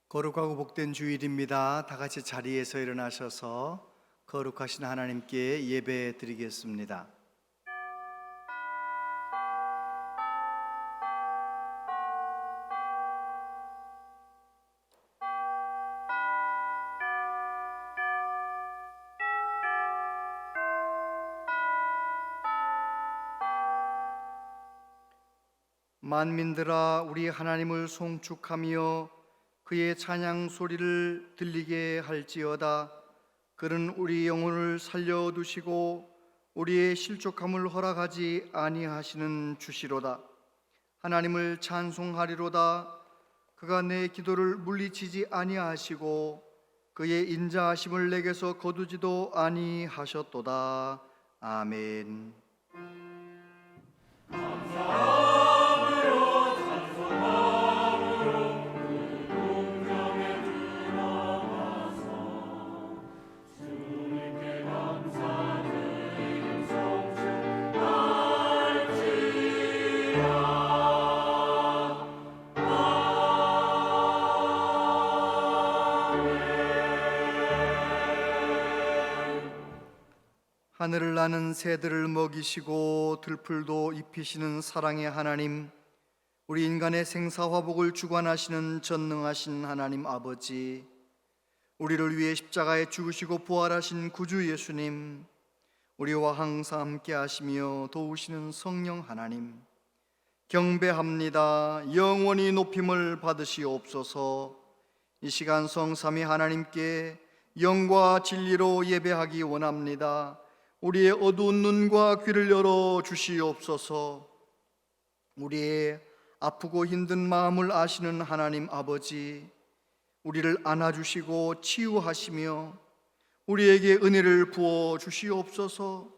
거룩하고 복된 주일입니다. 다 같이 자리에서 일어나셔서 거룩하신 하나님께 예배 드리겠습니다. 만민들아, 우리 하나님을 송축하며 그의 찬양 소리를 들리게 할지어다. 그는 우리 영혼을 살려두시고 우리의 실족함을 허락하지 아니하시는 주시로다. 하나님을 찬송하리로다. 그가 내 기도를 물리치지 아니하시고 그의 인자하심을 내게서 거두지도 아니하셨도다. 아멘. 하늘을 나는 새들을 먹이시고 들풀도 입히시는 사랑의 하나님, 우리 인간의 생사화복을 주관하시는 전능하신 하나님 아버지, 우리를 위해 십자가에 죽으시고 부활하신 구주 예수님, 우리와 항상 함께 하시며 도우시는 성령 하나님, 경배합니다. 영원히 높임을 받으시옵소서. 이 시간 성삼위 하나님께 영과 진리로 예배하기 원합니다. 우리의 어두운 눈과 귀를 열어 주시옵소서. 우리의 아프고 힘든 마음을 아시는 하나님 아버지, 우리를 안아주시고 치유하시며 우리에게 은혜를 부어 주시옵소서.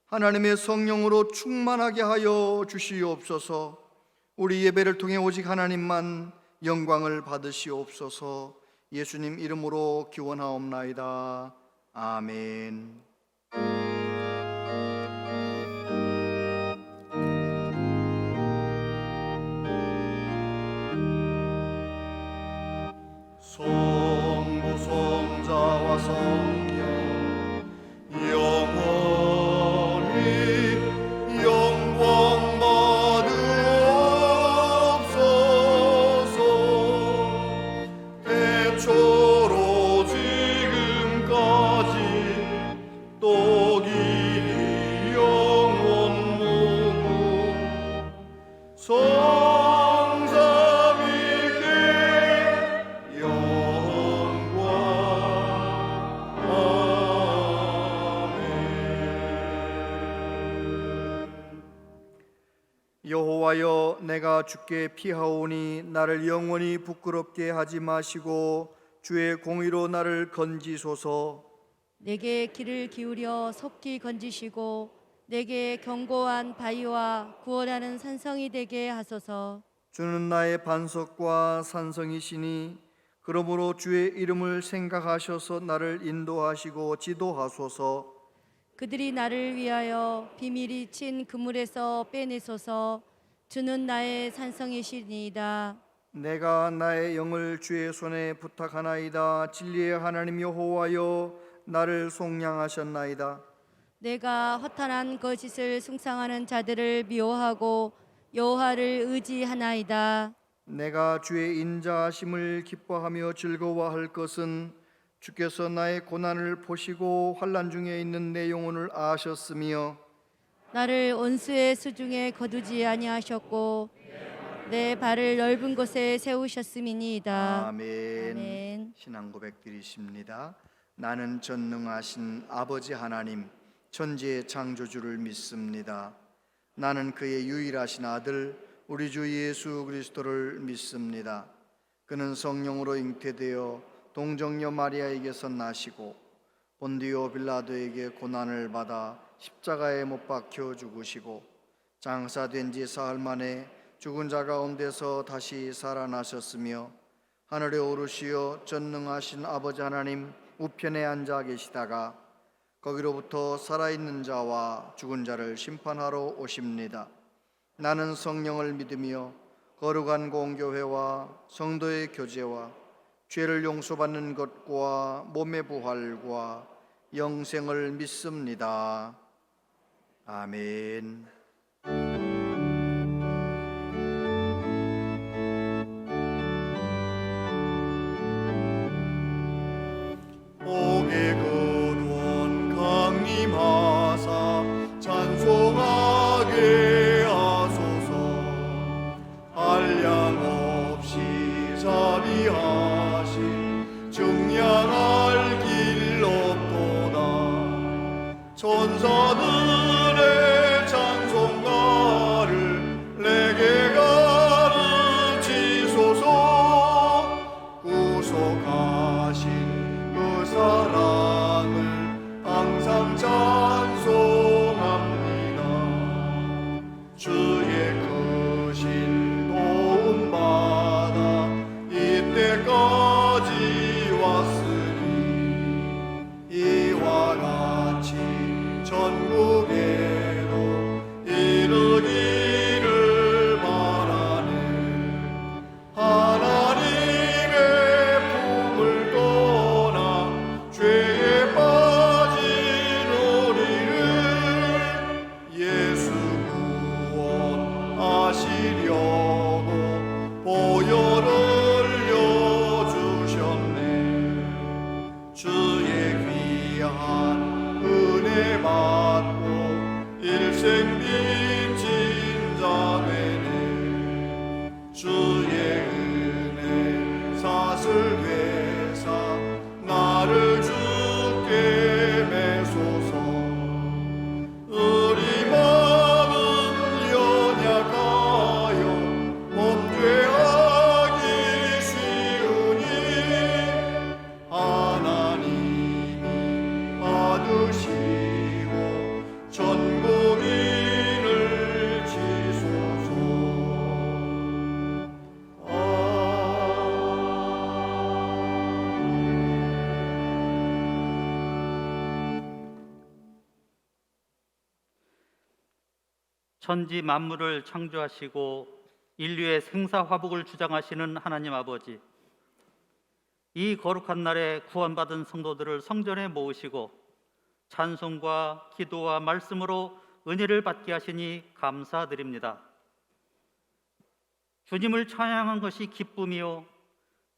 하나님의 성령으로 충만하게 하여 주시옵소서. 우리 예배를 통해 오직 하나님만 영광을 받으시옵소서. 예수님 이름으로 기원하옵나이다. 아멘. 성부 성자와 성령 영원히 영광 받으옵소서. 태초로 지금까지 또 길이 영원 무궁 여호와여, 내가 주께 피하오니 나를 영원히 부끄럽게 하지 마시고 주의 공의로 나를 건지소서. 내게 귀를 기울여 속히 건지시고 내게 견고한 바위와 구원하는 산성이 되게 하소서. 주는 나의 반석과 산성이시니 그러므로 주의 이름을 생각하셔서 나를 인도하시고 지도하소서. 그들이 나를 위하여 비밀이 친 그물에서 빼내소서. 주는 나의 산성이시니이다. 내가 나의 영을 주의 손에 부탁하나이다. 진리의 하나님 여호와여, 나를 속량하셨나이다. 내가 허탄한 거짓을 숭상하는 자들을 미워하고 여호와를 의지하나이다. 내가 주의 인자하심을 기뻐하며 즐거워할 것은 주께서 나의 고난을 보시고 환난 중에 있는 내 영혼을 아셨으며 나를 원수의 수중에 거두지 아니하셨고 내 발을 넓은 곳에 세우셨음이니이다. 아멘. 아멘. 신앙 고백 드리십니다. 나는 전능하신 아버지 하나님, 천지의 창조주를 믿습니다. 나는 그의 유일하신 아들 우리 주 예수 그리스도를 믿습니다. 그는 성령으로 잉태되어 동정녀 마리아에게서 나시고 본디오 빌라도에게 고난을 받아 십자가에 못 박혀 죽으시고 장사된 지 사흘 만에 죽은 자 가운데서 다시 살아나셨으며 하늘에 오르시어 전능하신 아버지 하나님 우편에 앉아 계시다가 거기로부터 살아있는 자와 죽은 자를 심판하러 오십니다. 나는 성령을 믿으며 거룩한 공교회와 성도의 교제와 죄를 용서받는 것과 몸의 부활과 영생을 믿습니다. 아멘. 복의 근원 강림하사 찬송하게 하소서. 한량 없이 자비하신 증량할 길 없도다. 천사들의 찬송가를 내게 가르치소서. 구속하신 그 사랑을 항상 찬송합니다. 주의 크신 도움받아 이때까지 왔으니 이와 같이 전국에도 이르기를 바라네. 하나님의 품을 떠나 죄에 빠진 우리를 예수 구원하시려고 보혈을 흘려주셨네. 주의 귀한 은혜 받고 일생 빚진 자 되네. 주의 은혜 사슬 되사 나를 주께 매소서. 우리 마음은 연약하여 범죄하기 쉬우니 하나님이 받으시고 전국인을 지소서. 천지 만물을 창조하시고 인류의 생사화복을 주장하시는 하나님 아버지, 이 거룩한 날에 구원받은 성도들을 성전에 모으시고 찬송과 기도와 말씀으로 은혜를 받게 하시니 감사드립니다. 주님을 찬양한 것이 기쁨이요,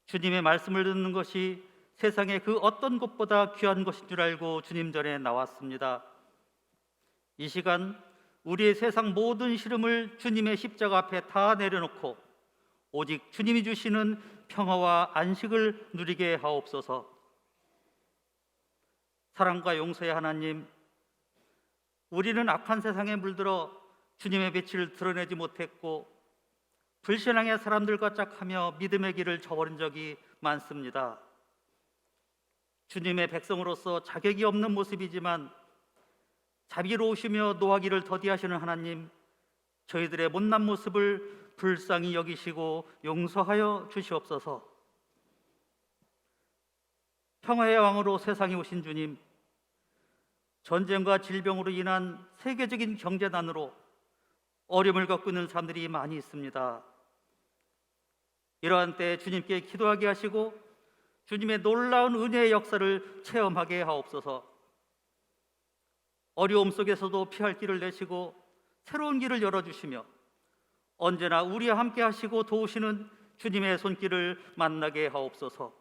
주님의 말씀을 듣는 것이 세상의 그 어떤 것보다 귀한 것인 줄 알고 주님 전에 나왔습니다. 이 시간 우리의 세상 모든 시름을 주님의 십자가 앞에 다 내려놓고 오직 주님이 주시는 평화와 안식을 누리게 하옵소서. 사랑과 용서의 하나님, 우리는 악한 세상에 물들어 주님의 빛을 드러내지 못했고 불신앙의 사람들과 짝하며 믿음의 길을 저버린 적이 많습니다. 주님의 백성으로서 자격이 없는 모습이지만 자비로우시며 노하기를 더디하시는 하나님, 저희들의 못난 모습을 불쌍히 여기시고 용서하여 주시옵소서. 평화의 왕으로 세상에 오신 주님, 전쟁과 질병으로 인한 세계적인 경제난으로 어려움을 겪고 있는 사람들이 많이 있습니다. 이러한 때 주님께 기도하게 하시고 주님의 놀라운 은혜의 역사를 체험하게 하옵소서. 어려움 속에서도 피할 길을 내시고 새로운 길을 열어주시며 언제나 우리와 함께 하시고 도우시는 주님의 손길을 만나게 하옵소서.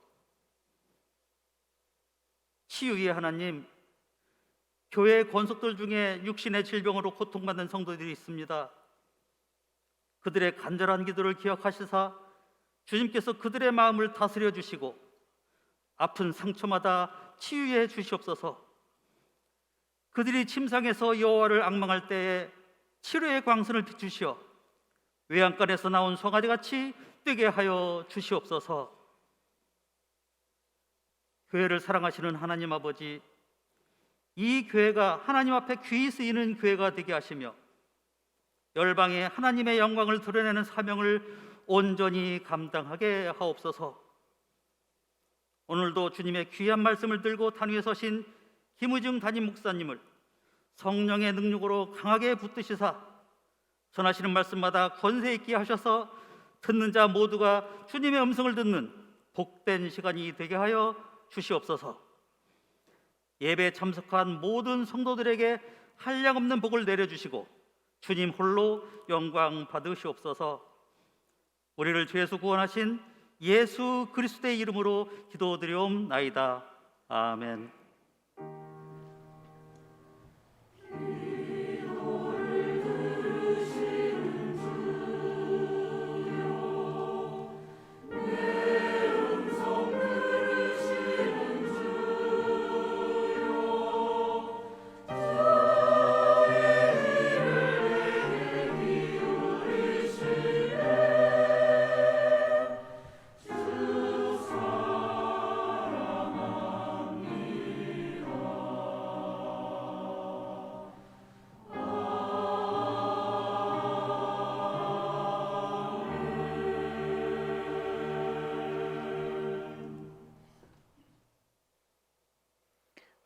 치유의 하나님, 교회의 권속들 중에 육신의 질병으로 고통받는 성도들이 있습니다. 그들의 간절한 기도를 기억하시사 주님께서 그들의 마음을 다스려 주시고 아픈 상처마다 치유해 주시옵소서. 그들이 침상에서 여호와를 앙망할 때에 치료의 광선을 비추시어 외양간에서 나온 송아지같이 뜨게 하여 주시옵소서. 교회를 사랑하시는 하나님 아버지, 이 교회가 하나님 앞에 귀히 쓰이는 교회가 되게 하시며 열방에 하나님의 영광을 드러내는 사명을 온전히 감당하게 하옵소서. 오늘도 주님의 귀한 말씀을 들고 단위에 서신 김의중 담임 목사님을 성령의 능력으로 강하게 붙드시사 전하시는 말씀마다 권세 있게 하셔서 듣는 자 모두가 주님의 음성을 듣는 복된 시간이 되게 하여 주시옵소서. 예배 참석한 모든 성도들에게 한량없는 복을 내려주시고 주님 홀로 영광 받으시옵소서. 우리를 죄에서 구원하신 예수 그리스도의 이름으로 기도드리옵나이다. 아멘.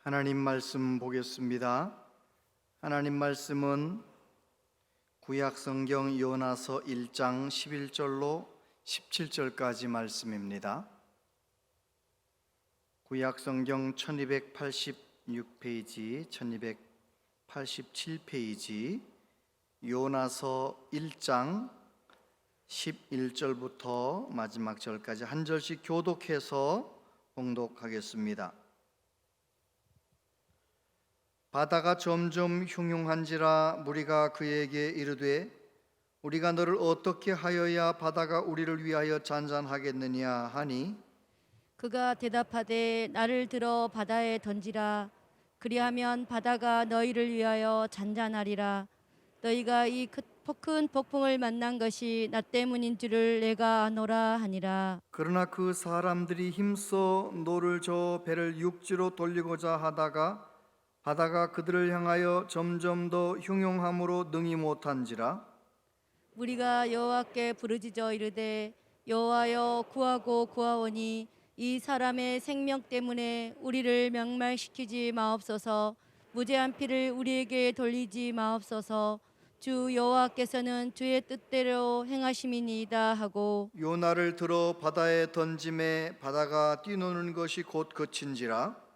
하나님 말씀 보겠습니다. 하나님 말씀은 구약 성경 요나서 1장 11절로 17절까지 말씀입니다. 구약 성경 1286페이지, 1287페이지, 요나서 1장 11절부터 마지막 절까지 한 절씩 교독해서 봉독하겠습니다. 바다가 점점 흉흉한지라 무리가 그에게 이르되 우리가 너를 어떻게 하여야 바다가 우리를 위하여 잔잔하겠느냐 하니 그가 대답하되 나를 들어 바다에 던지라. 그리하면 바다가 너희를 위하여 잔잔하리라. 너희가 이 큰 폭풍을 만난 것이 나 때문인 줄을 내가 아노라 하니라. 그러나 그 사람들이 힘써 노를 저 배를 육지로 돌리고자 하다가 바다가 그들을 향하여 점점 더 흉흉함으로 능히 못한지라. 우리가 여호와께 부르짖어 이르되 여호와여 구하고 구하오니 이 사람의 생명 때문에 우리를 멸망시키지 마옵소서. 무죄한 피를 우리에게 돌리지 마옵소서. 주 여호와께서는 주의 뜻대로 행하심이니이다 하고 요나를 들어 바다에 던짐에 바다가 뛰노는 것이 곧 그친지라.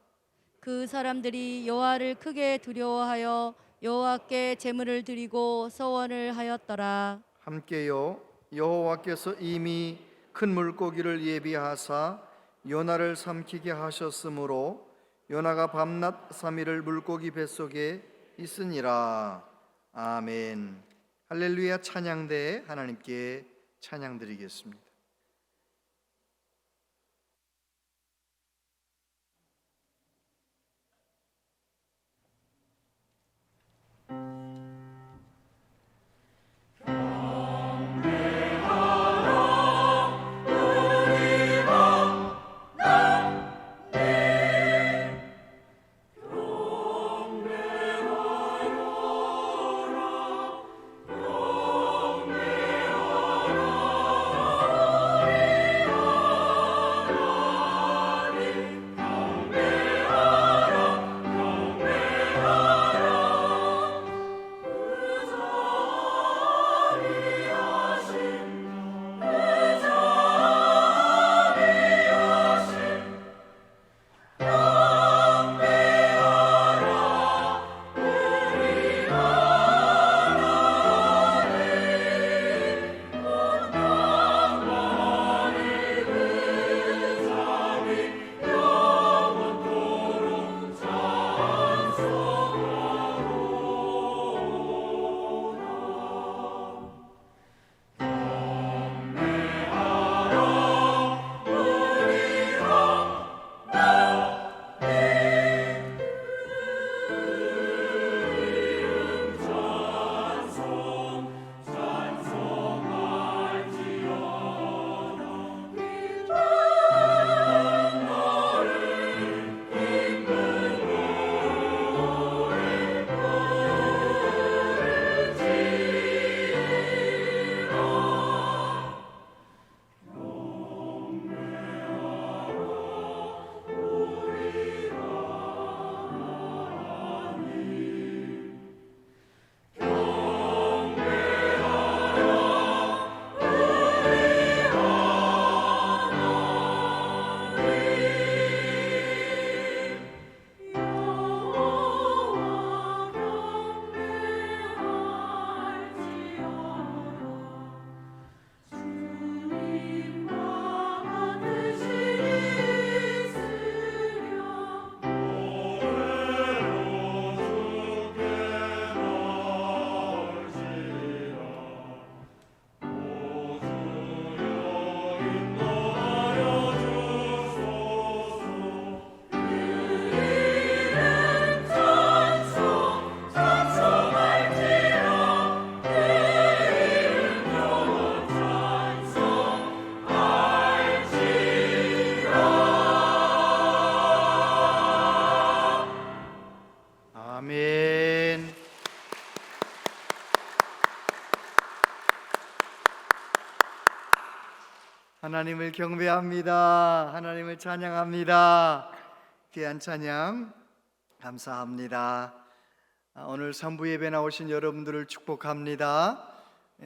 그 사람들이 여호와를 크게 두려워하여 여호와께 제물을 드리고 서원을 하였더라. 함께요 여호와께서 이미 큰 물고기를 예비하사 요나를 삼키게 하셨으므로 요나가 밤낮 3일을 물고기 뱃속에 있으니라. 아멘. 할렐루야. 찬양대에 하나님께 찬양드리겠습니다. 하나님을 경배합니다. 하나님을 찬양합니다. 귀한 찬양 감사합니다. 오늘 3부 예배 나오신 여러분들을 축복합니다.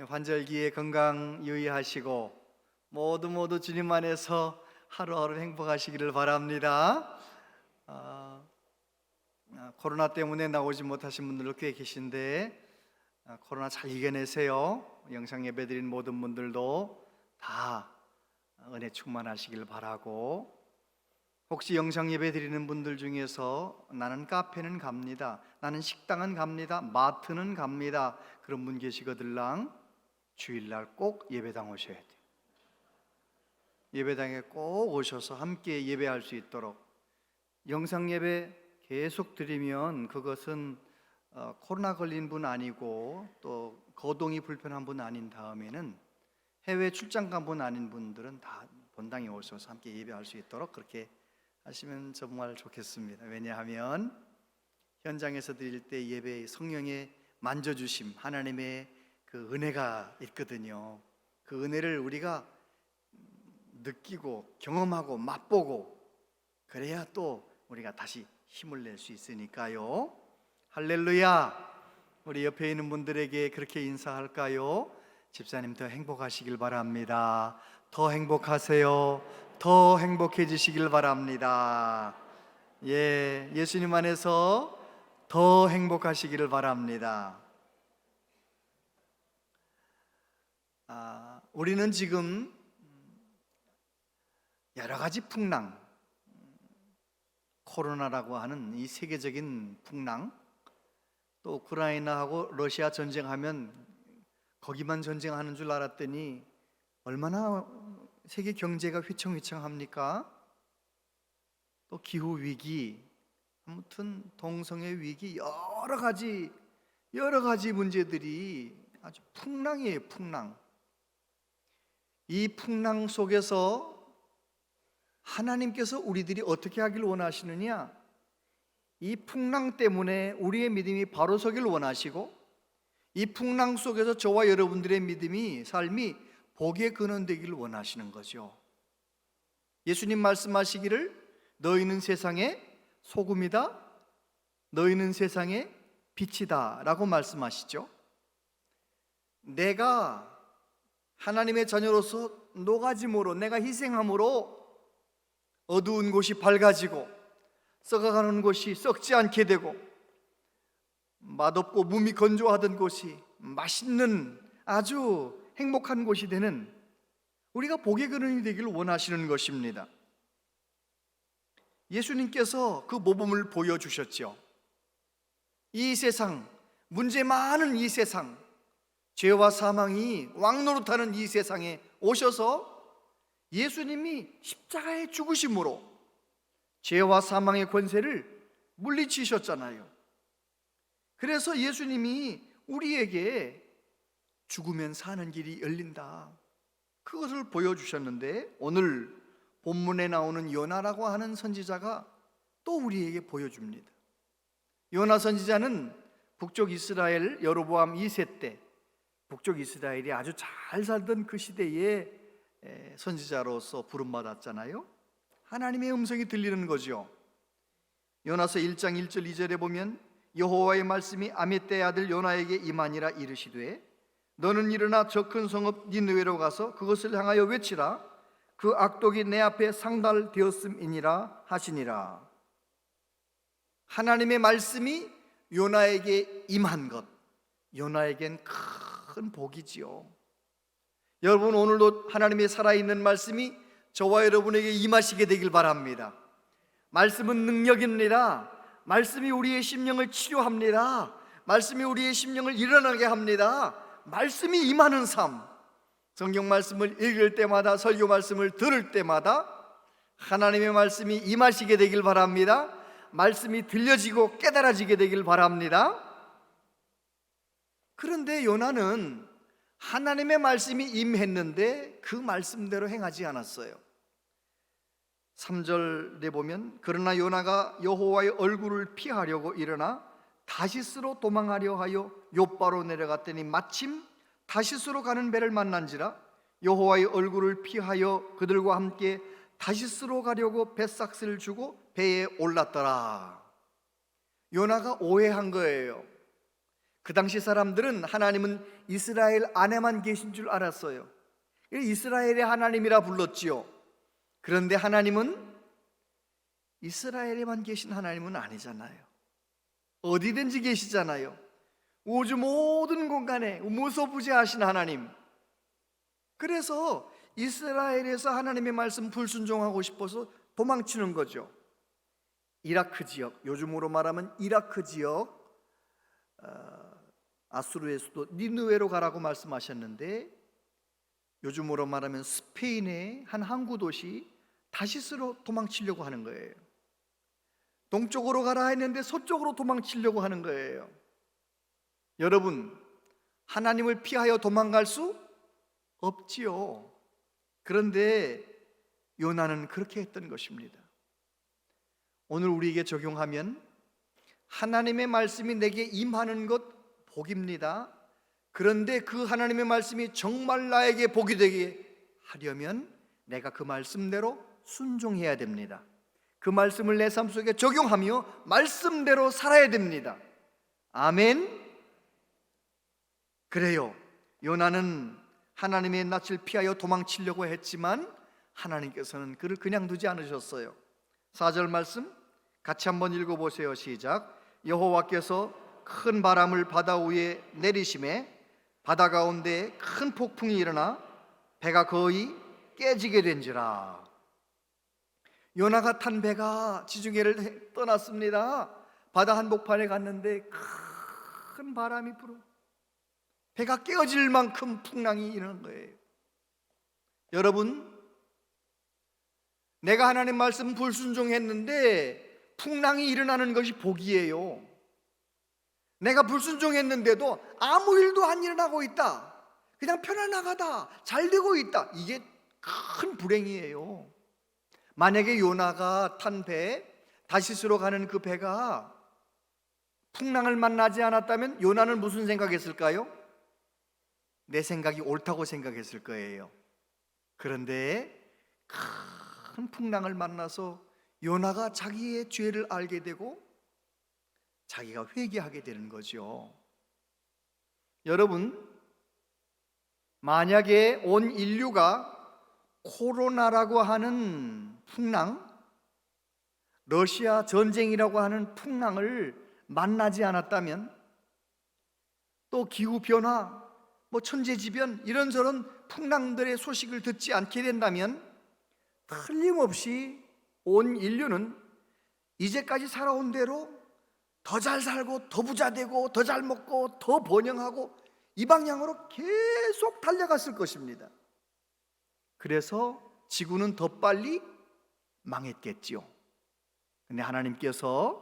환절기에 건강 유의하시고 모두 주님 안에서 하루하루 행복하시기를 바랍니다. 코로나 때문에 나오지 못하신 분들도 꽤 계신데 코로나 잘 이겨내세요. 영상 예배 드린 모든 분들도 다 은혜 충만하시길 바라고, 혹시 영상 예배 드리는 분들 중에서 나는 카페는 갑니다, 나는 식당은 갑니다, 마트는 갑니다, 그런 분 계시거들랑 주일날 꼭 예배당 오셔야 돼요. 예배당에 꼭 오셔서 함께 예배할 수 있도록. 영상 예배 계속 드리면 그것은 코로나 걸린 분 아니고 또 거동이 불편한 분 아닌 다음에는 해외 출장 간 분 아닌 분들은 다 본당에 오셔서 함께 예배할 수 있도록 그렇게 하시면 정말 좋겠습니다. 왜냐하면 현장에서 드릴 때 예배의 성령의 만져주심, 하나님의 그 은혜가 있거든요. 그 은혜를 우리가 느끼고 경험하고 맛보고 그래야 또 우리가 다시 힘을 낼 수 있으니까요. 할렐루야. 우리 옆에 있는 분들에게 그렇게 인사할까요? 집사님 더 행복하시길 바랍니다. 더 행복하세요. 더 행복해지시길 바랍니다. 예수님 안에서 더 행복하시기를 바랍니다. 우리는 지금 여러 가지 풍랑, 코로나라고 하는 이 세계적인 풍랑, 또 우크라이나하고 러시아 전쟁하면 거기만 전쟁하는 줄 알았더니 얼마나 세계 경제가 휘청휘청합니까? 또 기후 위기, 아무튼 동성애 위기, 여러 가지 문제들이 아주 풍랑이에요, 풍랑. 이 풍랑 속에서 하나님께서 우리들이 어떻게 하길 원하시느냐? 이 풍랑 때문에 우리의 믿음이 바로 서길 원하시고, 이 풍랑 속에서 저와 여러분들의 믿음이, 삶이 복의 근원되기를 원하시는 거죠. 예수님 말씀하시기를 너희는 세상의 소금이다, 너희는 세상의 빛이다 라고 말씀하시죠. 내가 하나님의 자녀로서 녹아짐으로, 내가 희생함으로 어두운 곳이 밝아지고 썩어가는 곳이 썩지 않게 되고 맛없고 몸이 건조하던 곳이 맛있는 아주 행복한 곳이 되는, 우리가 복의 근원이 되기를 원하시는 것입니다. 예수님께서 그 모범을 보여주셨죠. 이 세상, 문제 많은 이 세상, 죄와 사망이 왕노릇하는 이 세상에 오셔서 예수님이 십자가에 죽으심으로 죄와 사망의 권세를 물리치셨잖아요. 그래서 예수님이 우리에게 죽으면 사는 길이 열린다, 그것을 보여주셨는데, 오늘 본문에 나오는 요나라고 하는 선지자가 또 우리에게 보여줍니다. 요나 선지자는 북쪽 이스라엘 여로보암 2세 때, 북쪽 이스라엘이 아주 잘 살던 그 시대에 선지자로서 부름받았잖아요. 하나님의 음성이 들리는 거죠. 요나서 1장 1절 2절에 보면 여호와의 말씀이 아미떼의 아들 요나에게 임하니라 이르시되 너는 일어나 저 큰 성읍 니느웨로 가서 그것을 향하여 외치라. 그 악독이 내 앞에 상달되었음이니라 하시니라. 하나님의 말씀이 요나에게 임한 것, 요나에겐 큰 복이지요. 여러분, 오늘도 하나님의 살아있는 말씀이 저와 여러분에게 임하시게 되길 바랍니다. 말씀은 능력입니다. 말씀이 우리의 심령을 치료합니다. 말씀이 우리의 심령을 일어나게 합니다. 말씀이 임하는 삶, 성경 말씀을 읽을 때마다, 설교 말씀을 들을 때마다 하나님의 말씀이 임하시게 되길 바랍니다. 말씀이 들려지고 깨달아지게 되길 바랍니다. 그런데 요나는 하나님의 말씀이 임했는데 그 말씀대로 행하지 않았어요. 3절에 보면 그러나 요나가 여호와의 얼굴을 피하려고 일어나 다시스로 도망하려 하여 욥바로 내려갔더니 마침 다시스로 가는 배를 만난지라 여호와의 얼굴을 피하여 그들과 함께 다시스로 가려고 뱃삭스를 주고 배에 올랐더라. 요나가 오해한 거예요. 그 당시 사람들은 하나님은 이스라엘 안에만 계신 줄 알았어요. 이스라엘의 하나님이라 불렀지요. 그런데 하나님은 이스라엘에만 계신 하나님은 아니잖아요. 어디든지 계시잖아요. 우주 모든 공간에 무소부재하신 하나님. 그래서 이스라엘에서 하나님의 말씀 불순종하고 싶어서 도망치는 거죠. 이라크 지역, 요즘으로 말하면 이라크 지역, 아수르의 수도 니느웨로 가라고 말씀하셨는데, 요즘으로 말하면 스페인의 한 항구 도시 다시스로 도망치려고 하는 거예요. 동쪽으로 가라 했는데 서쪽으로 도망치려고 하는 거예요. 여러분, 하나님을 피하여 도망갈 수 없지요. 그런데 요나는 그렇게 했던 것입니다. 오늘 우리에게 적용하면 하나님의 말씀이 내게 임하는 것 복입니다. 그런데 그 하나님의 말씀이 정말 나에게 복이 되게 하려면 내가 그 말씀대로 순종해야 됩니다. 그 말씀을 내 삶 속에 적용하며 말씀대로 살아야 됩니다. 아멘. 그래요. 요나는 하나님의 낯을 피하여 도망치려고 했지만 하나님께서는 그를 그냥 두지 않으셨어요. 4절 말씀 같이 한번 읽어보세요. 시작. 여호와께서 큰 바람을 바다 위에 내리심에 바다 가운데 큰 폭풍이 일어나 배가 거의 깨지게 된지라. 요나가 탄 배가 지중해를 떠났습니다. 바다 한복판에 갔는데 큰 바람이 불어 배가 깨어질 만큼 풍랑이 일어난 거예요. 여러분, 내가 하나님 말씀 불순종했는데 풍랑이 일어나는 것이 복이에요. 내가 불순종했는데도 아무 일도 안 일어나고 있다, 그냥 편안하다, 잘 되고 있다, 이게 큰 불행이에요. 만약에 요나가 탄 배, 다시스로 가는 그 배가 풍랑을 만나지 않았다면 요나는 무슨 생각했을까요? 내 생각이 옳다고 생각했을 거예요. 그런데 큰 풍랑을 만나서 요나가 자기의 죄를 알게 되고 자기가 회개하게 되는 거죠. 여러분, 만약에 온 인류가 코로나라고 하는 풍랑, 러시아 전쟁이라고 하는 풍랑을 만나지 않았다면, 또 기후변화, 천재지변 이런저런 풍랑들의 소식을 듣지 않게 된다면 틀림없이 온 인류는 이제까지 살아온 대로 더 잘 살고 더 부자 되고 더 잘 먹고 더 번영하고 이 방향으로 계속 달려갔을 것입니다. 그래서 지구는 더 빨리 망했겠지요. 근데 하나님께서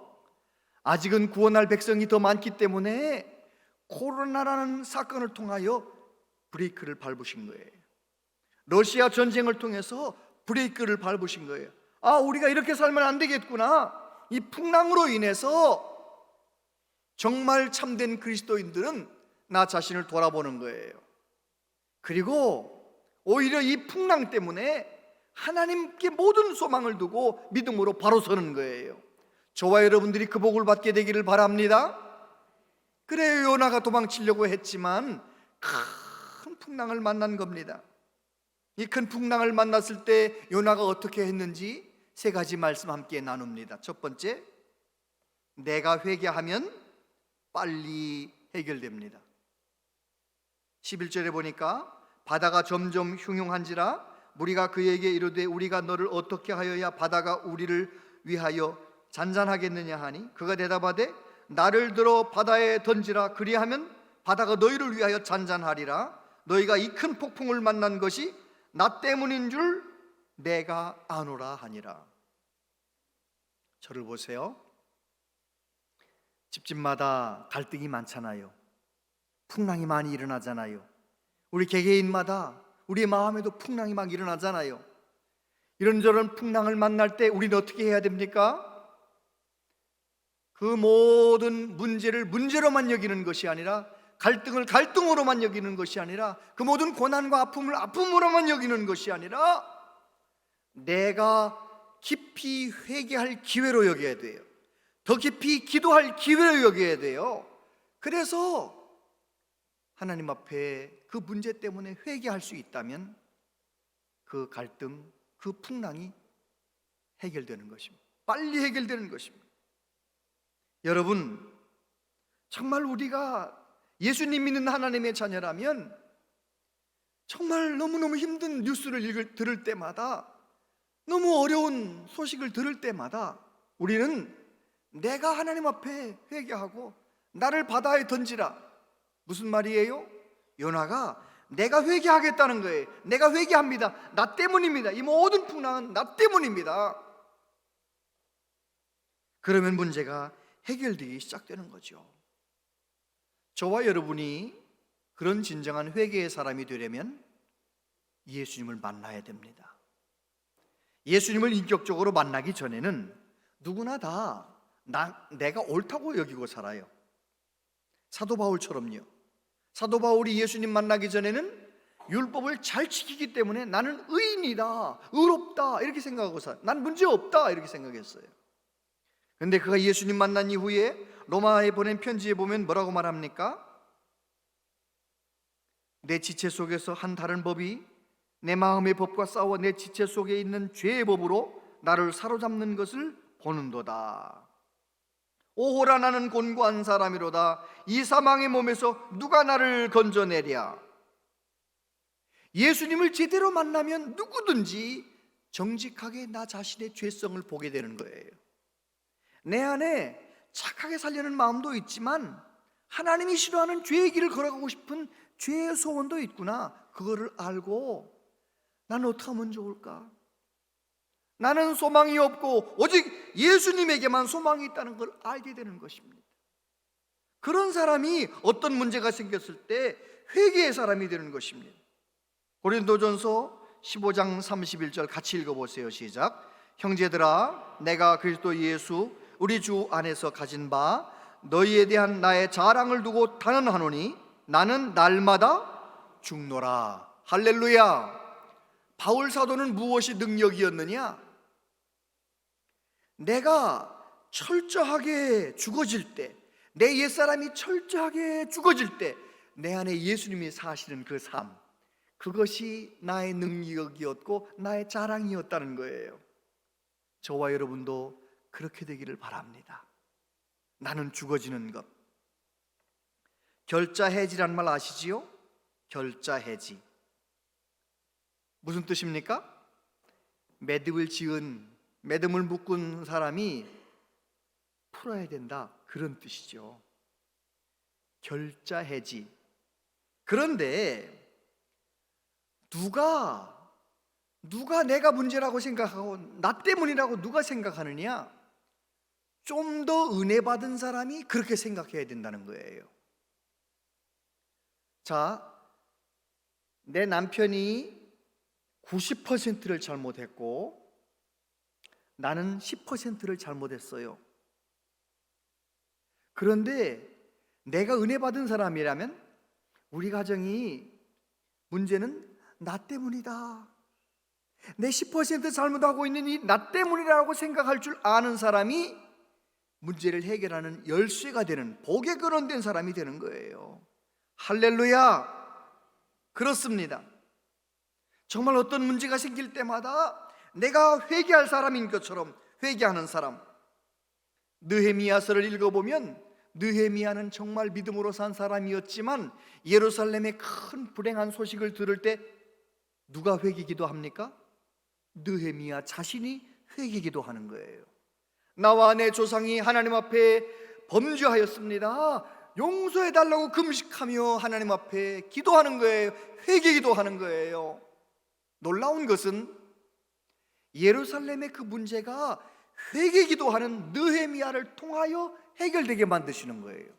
아직은 구원할 백성이 더 많기 때문에 코로나라는 사건을 통하여 브레이크를 밟으신 거예요. 러시아 전쟁을 통해서 브레이크를 밟으신 거예요. 아, 우리가 이렇게 살면 안 되겠구나. 이 풍랑으로 인해서 정말 참된 그리스도인들은 나 자신을 돌아보는 거예요. 그리고 오히려 이 풍랑 때문에 하나님께 모든 소망을 두고 믿음으로 바로 서는 거예요. 저와 여러분들이 그 복을 받게 되기를 바랍니다. 그래요, 요나가 도망치려고 했지만 큰 풍랑을 만난 겁니다. 이 큰 풍랑을 만났을 때 요나가 어떻게 했는지 세 가지 말씀 함께 나눕니다. 첫 번째, 내가 회개하면 빨리 해결됩니다. 11절에 보니까 바다가 점점 흉흉한지라 무리가 그에게 이르되 우리가 너를 어떻게 하여야 바다가 우리를 위하여 잔잔하겠느냐 하니 그가 대답하되 나를 들어 바다에 던지라. 그리하면 바다가 너희를 위하여 잔잔하리라. 너희가 이 큰 폭풍을 만난 것이 나 때문인 줄 내가 아노라 하니라. 저를 보세요. 집집마다 갈등이 많잖아요. 풍랑이 많이 일어나잖아요. 우리 개개인마다 우리의 마음에도 풍랑이 막 일어나잖아요. 이런저런 풍랑을 만날 때 우리는 어떻게 해야 됩니까? 그 모든 문제를 문제로만 여기는 것이 아니라 갈등을 갈등으로만 여기는 것이 아니라, 그 모든 고난과 아픔을 아픔으로만 여기는 것이 아니라 내가 깊이 회개할 기회로 여겨야 돼요. 더 깊이 기도할 기회로 여겨야 돼요. 그래서 하나님 앞에 그 문제 때문에 회개할 수 있다면 그 갈등, 그 풍랑이 해결되는 것입니다. 빨리 해결되는 것입니다. 여러분, 정말 우리가 예수님 믿는 하나님의 자녀라면 정말 너무너무 힘든 뉴스를 들을 때마다, 너무 어려운 소식을 들을 때마다 우리는 내가 하나님 앞에 회개하고 나를 바다에 던지라. 무슨 말이에요? 요나가 내가 회개하겠다는 거예요. 내가 회개합니다. 나 때문입니다. 이 모든 풍랑은 나 때문입니다. 그러면 문제가 해결되기 시작되는 거죠. 저와 여러분이 그런 진정한 회개의 사람이 되려면 예수님을 만나야 됩니다. 예수님을 인격적으로 만나기 전에는 누구나 다 내가 옳다고 여기고 살아요. 사도 바울처럼요. 사도 바울이 예수님 만나기 전에는 율법을 잘 지키기 때문에 나는 의인이다, 의롭다 이렇게 생각하고 난 문제없다 이렇게 생각했어요. 그런데 그가 예수님 만난 이후에 로마에 보낸 편지에 보면 뭐라고 말합니까? 내 지체 속에서 한 다른 법이 내 마음의 법과 싸워 내 지체 속에 있는 죄의 법으로 나를 사로잡는 것을 보는도다. 오호라, 나는 곤고한 사람이로다. 이 사망의 몸에서 누가 나를 건져내랴. 예수님을 제대로 만나면 누구든지 정직하게 나 자신의 죄성을 보게 되는 거예요. 내 안에 착하게 살려는 마음도 있지만 하나님이 싫어하는 죄의 길을 걸어가고 싶은 죄의 소원도 있구나. 그거를 알고 나는 어떻게 하면 좋을까? 나는 소망이 없고 오직 예수님에게만 소망이 있다는 걸 알게 되는 것입니다. 그런 사람이 어떤 문제가 생겼을 때 회개의 사람이 되는 것입니다. 고린도전서 15장 31절 같이 읽어보세요. 시작. 형제들아, 내가 그리스도 예수 우리 주 안에서 가진 바 너희에 대한 나의 자랑을 두고 단언하노니 나는 날마다 죽노라. 할렐루야. 바울 사도는 무엇이 능력이었느냐? 내가 철저하게 죽어질 때, 내 옛사람이 철저하게 죽어질 때 내 안에 예수님이 사시는 그 삶, 그것이 나의 능력이었고 나의 자랑이었다는 거예요. 저와 여러분도 그렇게 되기를 바랍니다. 나는 죽어지는 것. 결자해지란 말 아시지요? 결자해지 무슨 뜻입니까? 매듭을 지은, 매듭을 묶은 사람이 풀어야 된다, 그런 뜻이죠. 결자해지. 그런데 누가 내가 문제라고 생각하고 나 때문이라고 누가 생각하느냐? 좀 더 은혜 받은 사람이 그렇게 생각해야 된다는 거예요. 자, 내 남편이 90%를 잘못했고 나는 10%를 잘못했어요. 그런데 내가 은혜 받은 사람이라면 우리 가정이 문제는 나 때문이다, 내 10% 잘못하고 있는 이 나 때문이라고 생각할 줄 아는 사람이 문제를 해결하는 열쇠가 되는, 복에 거론된 사람이 되는 거예요. 할렐루야. 그렇습니다. 정말 어떤 문제가 생길 때마다 내가 회개할 사람인 것처럼 회개하는 사람. 느헤미야서를 읽어보면 느헤미야는 정말 믿음으로 산 사람이었지만 예루살렘의 큰 불행한 소식을 들을 때 누가 회개기도 합니까? 느헤미야 자신이 회개기도 하는 거예요. 나와 내 조상이 하나님 앞에 범죄하였습니다, 용서해달라고 금식하며 하나님 앞에 기도하는 거예요. 회개기도하는 거예요. 놀라운 것은 예루살렘의 그 문제가 회개기도하는 느헤미야를 통하여 해결되게 만드시는 거예요.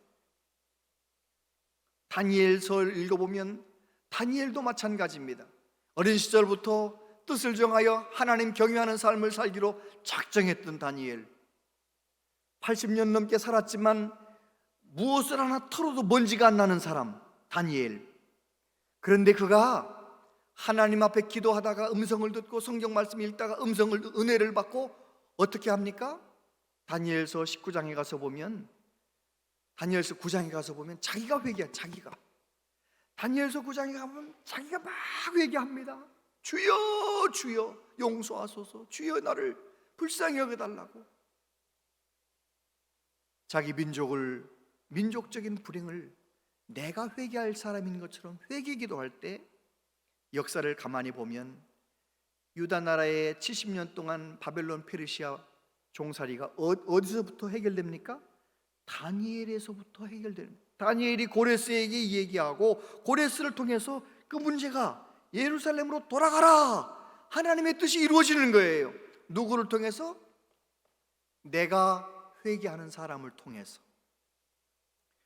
다니엘서를 읽어보면 다니엘도 마찬가지입니다. 어린 시절부터 뜻을 정하여 하나님 경외하는 삶을 살기로 작정했던 다니엘, 80년 넘게 살았지만 무엇을 하나 털어도 먼지가 안 나는 사람, 다니엘. 그런데 그가 하나님 앞에 기도하다가 음성을 듣고 성경 말씀 읽다가 은혜를 받고 어떻게 합니까? 다니엘서 19장에 가서 보면, 다니엘서 9장에 가서 보면 자기가 회개한, 자기가 다니엘서 9장에 가면 자기가 막 회개합니다. 주여 주여 용서하소서, 주여 나를 불쌍히 여겨달라고. 자기 민족적인 불행을 내가 회개할 사람인 것처럼 회개 기도할 때 역사를 가만히 보면 유다 나라의 70년 동안 바벨론 페르시아 종살이가 어디서부터 해결됩니까? 다니엘에서부터 해결됩니다. 다니엘이 고레스에게 얘기하고 고레스를 통해서 그 문제가 예루살렘으로 돌아가라, 하나님의 뜻이 이루어지는 거예요. 누구를 통해서? 내가 회개하는 사람을 통해서.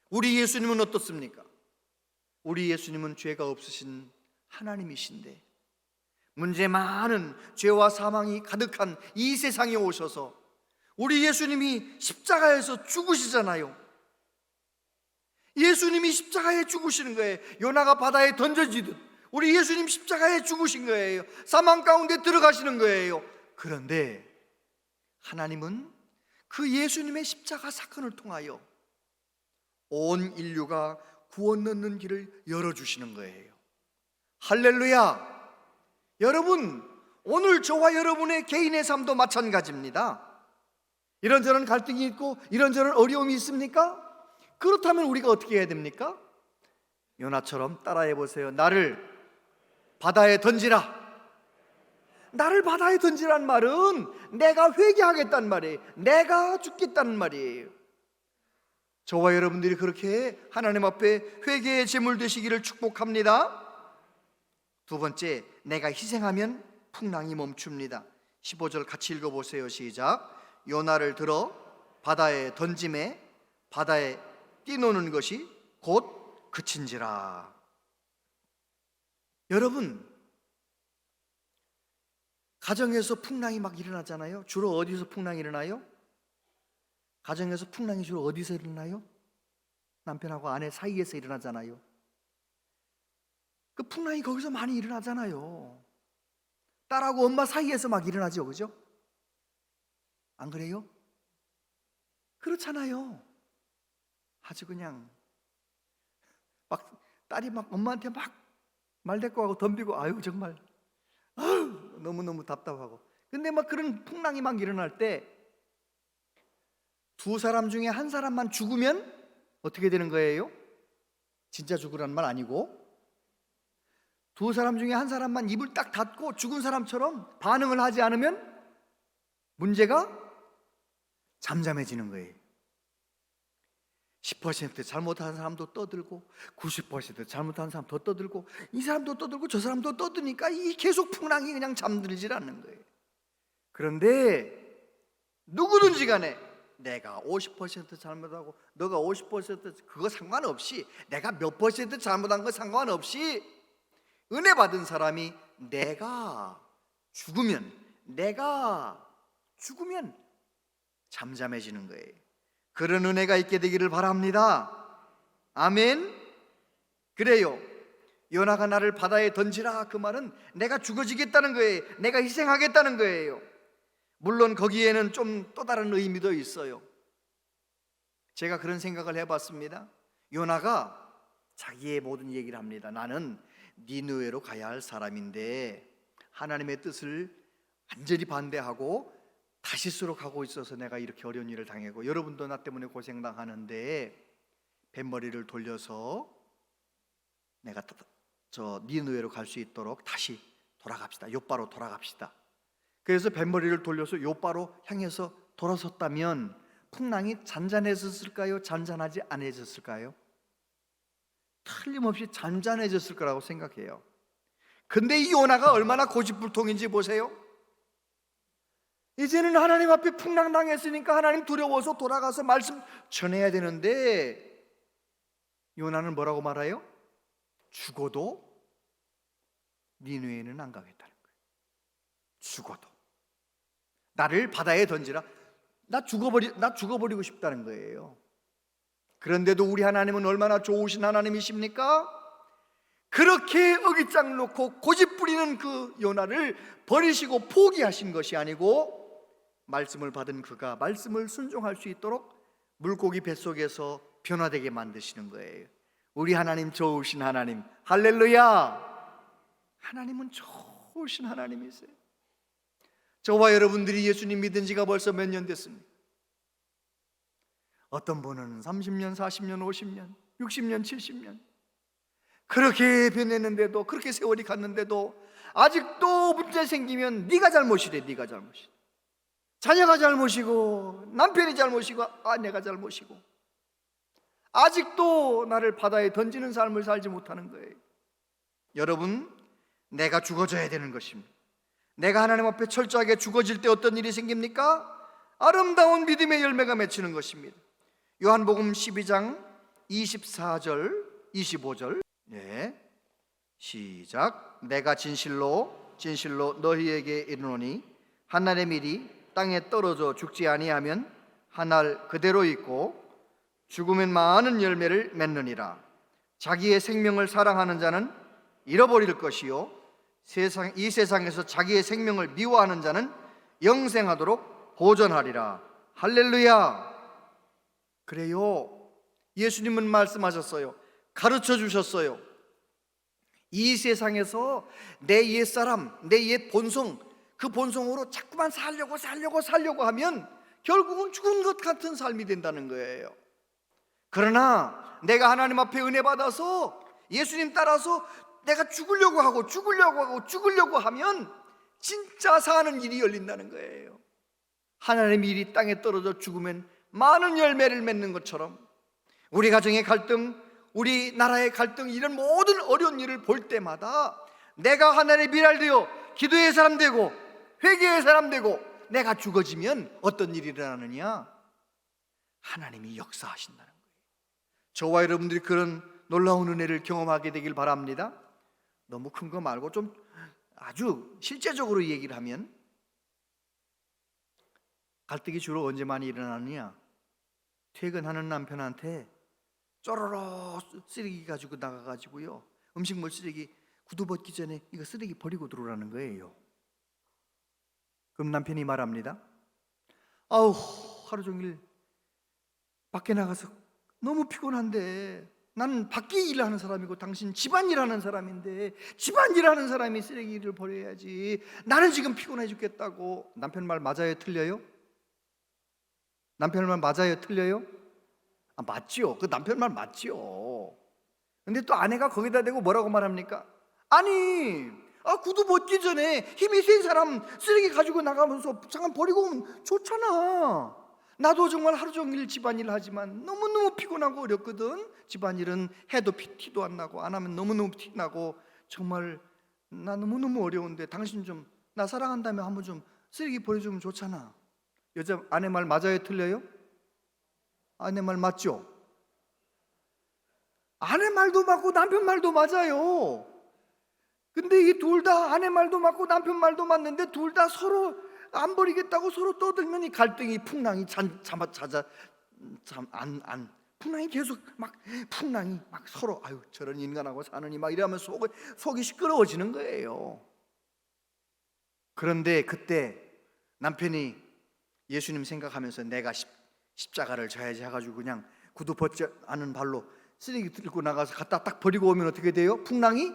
우리 예수님은 어떻습니까? 우리 예수님은 죄가 없으신 하나님이신데 문제 많은 죄와 사망이 가득한 이 세상에 오셔서 우리 예수님이 십자가에서 죽으시잖아요. 예수님이 십자가에 죽으시는 거예요. 요나가 바다에 던져지듯 우리 예수님 십자가에 죽으신 거예요. 사망 가운데 들어가시는 거예요. 그런데 하나님은 그 예수님의 십자가 사건을 통하여 온 인류가 구원 얻는 길을 열어주시는 거예요. 할렐루야! 여러분, 오늘 저와 여러분의 개인의 삶도 마찬가지입니다. 이런저런 갈등이 있고 이런저런 어려움이 있습니까? 그렇다면 우리가 어떻게 해야 됩니까? 요나처럼 따라해 보세요. 나를 바다에 던지라. 나를 바다에 던지란 말은 내가 회개하겠다는 말이에요. 내가 죽겠다는 말이에요. 저와 여러분들이 그렇게 하나님 앞에 회개의 제물 되시기를 축복합니다. 두 번째, 내가 희생하면 풍랑이 멈춥니다. 15절 같이 읽어보세요. 시작. 요나를 들어 바다에 던짐에 바다에 뛰노는 것이 곧 그친지라. 여러분, 가정에서 풍랑이 막 일어나잖아요. 주로 어디서 풍랑이 일어나요? 가정에서 풍랑이 주로 어디서 일어나요? 남편하고 아내 사이에서 일어나잖아요. 그 풍랑이 거기서 많이 일어나잖아요. 딸하고 엄마 사이에서 막 일어나죠, 그죠? 안 그래요? 그렇잖아요. 아주 그냥 막 딸이 막 엄마한테 막 말대꾸하고 덤비고, 아유 정말 아유 너무너무 답답하고. 근데 막 그런 풍랑이 막 일어날 때 두 사람 중에 한 사람만 죽으면 어떻게 되는 거예요? 진짜 죽으라는 말 아니고, 두 사람 중에 한 사람만 입을 딱 닫고 죽은 사람처럼 반응을 하지 않으면 문제가 잠잠해지는 거예요. 10% 잘못한 사람도 떠들고 90% 잘못한 사람 더 떠들고 이 사람도 떠들고 저 사람도 떠드니까 이 계속 풍랑이 그냥 잠들질 않는 거예요. 그런데 누구든지 간에 내가 50% 잘못하고 너가 50% 그거 상관없이, 내가 몇 퍼센트 잘못한 거 상관없이 은혜 받은 사람이 내가 죽으면 잠잠해지는 거예요. 그런 은혜가 있게 되기를 바랍니다. 아멘. 그래요. 요나가 나를 바다에 던지라, 그 말은 내가 죽어지겠다는 거예요. 내가 희생하겠다는 거예요. 물론 거기에는 좀 또 다른 의미도 있어요. 제가 그런 생각을 해봤습니다. 요나가 자기의 모든 얘기를 합니다. 나는 니느웨로 가야 할 사람인데 하나님의 뜻을 완전히 반대하고 다시스로 가고 있어서 내가 이렇게 어려운 일을 당하고, 여러분도 나 때문에 고생당하는데 뱃머리를 돌려서 내가 저 니느웨로 갈 수 있도록 다시 돌아갑시다. 요바로 돌아갑시다. 그래서 뱃머리를 돌려서 요바로 향해서 돌아섰다면 풍랑이 잔잔해졌을까요? 잔잔하지 않아졌을까요? 틀림없이 잔잔해졌을 거라고 생각해요. 근데 이 요나가 얼마나 고집불통인지 보세요. 이제는 하나님 앞에 풍랑 당했으니까 하나님 두려워서 돌아가서 말씀 전해야 되는데 요나는 뭐라고 말해요? 죽어도 니느웨는 안 가겠다는 거예요. 죽어도 나를 바다에 던지라. 나 죽어버리고 싶다는 거예요. 그런데도 우리 하나님은 얼마나 좋으신 하나님이십니까? 그렇게 어깃장 놓고 고집부리는 그 요나를 버리시고 포기하신 것이 아니고 말씀을 받은 그가 말씀을 순종할 수 있도록 물고기 뱃속에서 변화되게 만드시는 거예요. 우리 하나님 좋으신 하나님, 할렐루야! 하나님은 좋으신 하나님이세요. 저와 여러분들이 예수님 믿은 지가 벌써 몇 년 됐습니까? 어떤 분은 30년, 40년, 50년, 60년, 70년 그렇게 변했는데도, 그렇게 세월이 갔는데도 아직도 문제 생기면 네가 잘못이래. 네가 잘못이래. 자녀가 잘못이고 남편이 잘못이고 아내가 잘못이고 아직도 나를 바다에 던지는 삶을 살지 못하는 거예요. 여러분, 내가 죽어져야 되는 것입니다. 내가 하나님 앞에 철저하게 죽어질 때 어떤 일이 생깁니까? 아름다운 믿음의 열매가 맺히는 것입니다. 요한복음 12장 24절 25절 시작. 내가 진실로 진실로 너희에게 이르노니 한 날의 밀이 땅에 떨어져 죽지 아니하면 한 알 그대로 있고 죽으면 많은 열매를 맺느니라. 자기의 생명을 사랑하는 자는 잃어버릴 것이요 이 세상에서 자기의 생명을 미워하는 자는 영생하도록 보존하리라. 할렐루야. 그래요, 예수님은 말씀하셨어요. 가르쳐 주셨어요. 이 세상에서 내 옛사람, 내 옛 본성, 그 본성으로 자꾸만 살려고 하면 결국은 죽은 것 같은 삶이 된다는 거예요. 그러나 내가 하나님 앞에 은혜 받아서 예수님 따라서 내가 죽으려고 하면 진짜 사는 일이 열린다는 거예요. 하나님의 일이 땅에 떨어져 죽으면 많은 열매를 맺는 것처럼 우리 가정의 갈등, 우리 나라의 갈등, 이런 모든 어려운 일을 볼 때마다 내가 하나님의 미랄 되어 기도의 사람 되고 회개의 사람 되고 내가 죽어지면 어떤 일이 일어나느냐? 하나님이 역사하신다는 거예요. 저와 여러분들이 그런 놀라운 은혜를 경험하게 되길 바랍니다. 너무 큰 거 말고 좀 아주 실제적으로 얘기를 하면 갈등이 주로 언제 많이 일어나느냐? 퇴근하는 남편한테 쪼로로 쓰레기 가지고 나가가지고요, 음식물 쓰레기 구두 벗기 전에 이거 쓰레기 버리고 들어오라는 거예요. 그럼 남편이 말합니다. 아우, 하루 종일 밖에 나가서 너무 피곤한데, 나는 밖에 일하는 사람이고 당신 집안일 하는 사람인데 집안일 하는 사람이 쓰레기를 버려야지, 나는 지금 피곤해 죽겠다고. 남편 말 맞아요, 틀려요? 남편 말 맞아요, 틀려요? 맞죠. 그 남편 말 맞죠. 근데 또 아내가 거기다 대고 뭐라고 말합니까? 아니, 구두 벗기 전에 힘이 센 사람 쓰레기 가지고 나가면서 잠깐 버리고 오면 좋잖아. 나도 정말 하루 종일 집안일 하지만 너무너무 피곤하고 어렵거든. 집안일은 해도 티도 안 나고 안 하면 너무너무 티 나고 정말 나 너무너무 어려운데 당신 좀 나 사랑한다며 한번 좀 쓰레기 버려주면 좋잖아. 여자 아내 말 맞아요, 틀려요? 아내 말 맞죠? 아내 말도 맞고 남편 말도 맞아요. 근데 이 둘 다 아내 말도 맞고 남편 말도 맞는데 둘 다 서로 안 버리겠다고 서로 떠들면 이 갈등이 풍랑이 풍랑이 계속 막 풍랑이 막 서로 아유 저런 인간하고 사느니 막 이러면서 속이 시끄러워지는 거예요. 그런데 그때 남편이 예수님 생각하면서 내가 십자가를 져야지 해가지고 그냥 구두 벗지 않은 발로 쓰레기 들고 나가서 갖다 딱 버리고 오면 어떻게 돼요? 풍랑이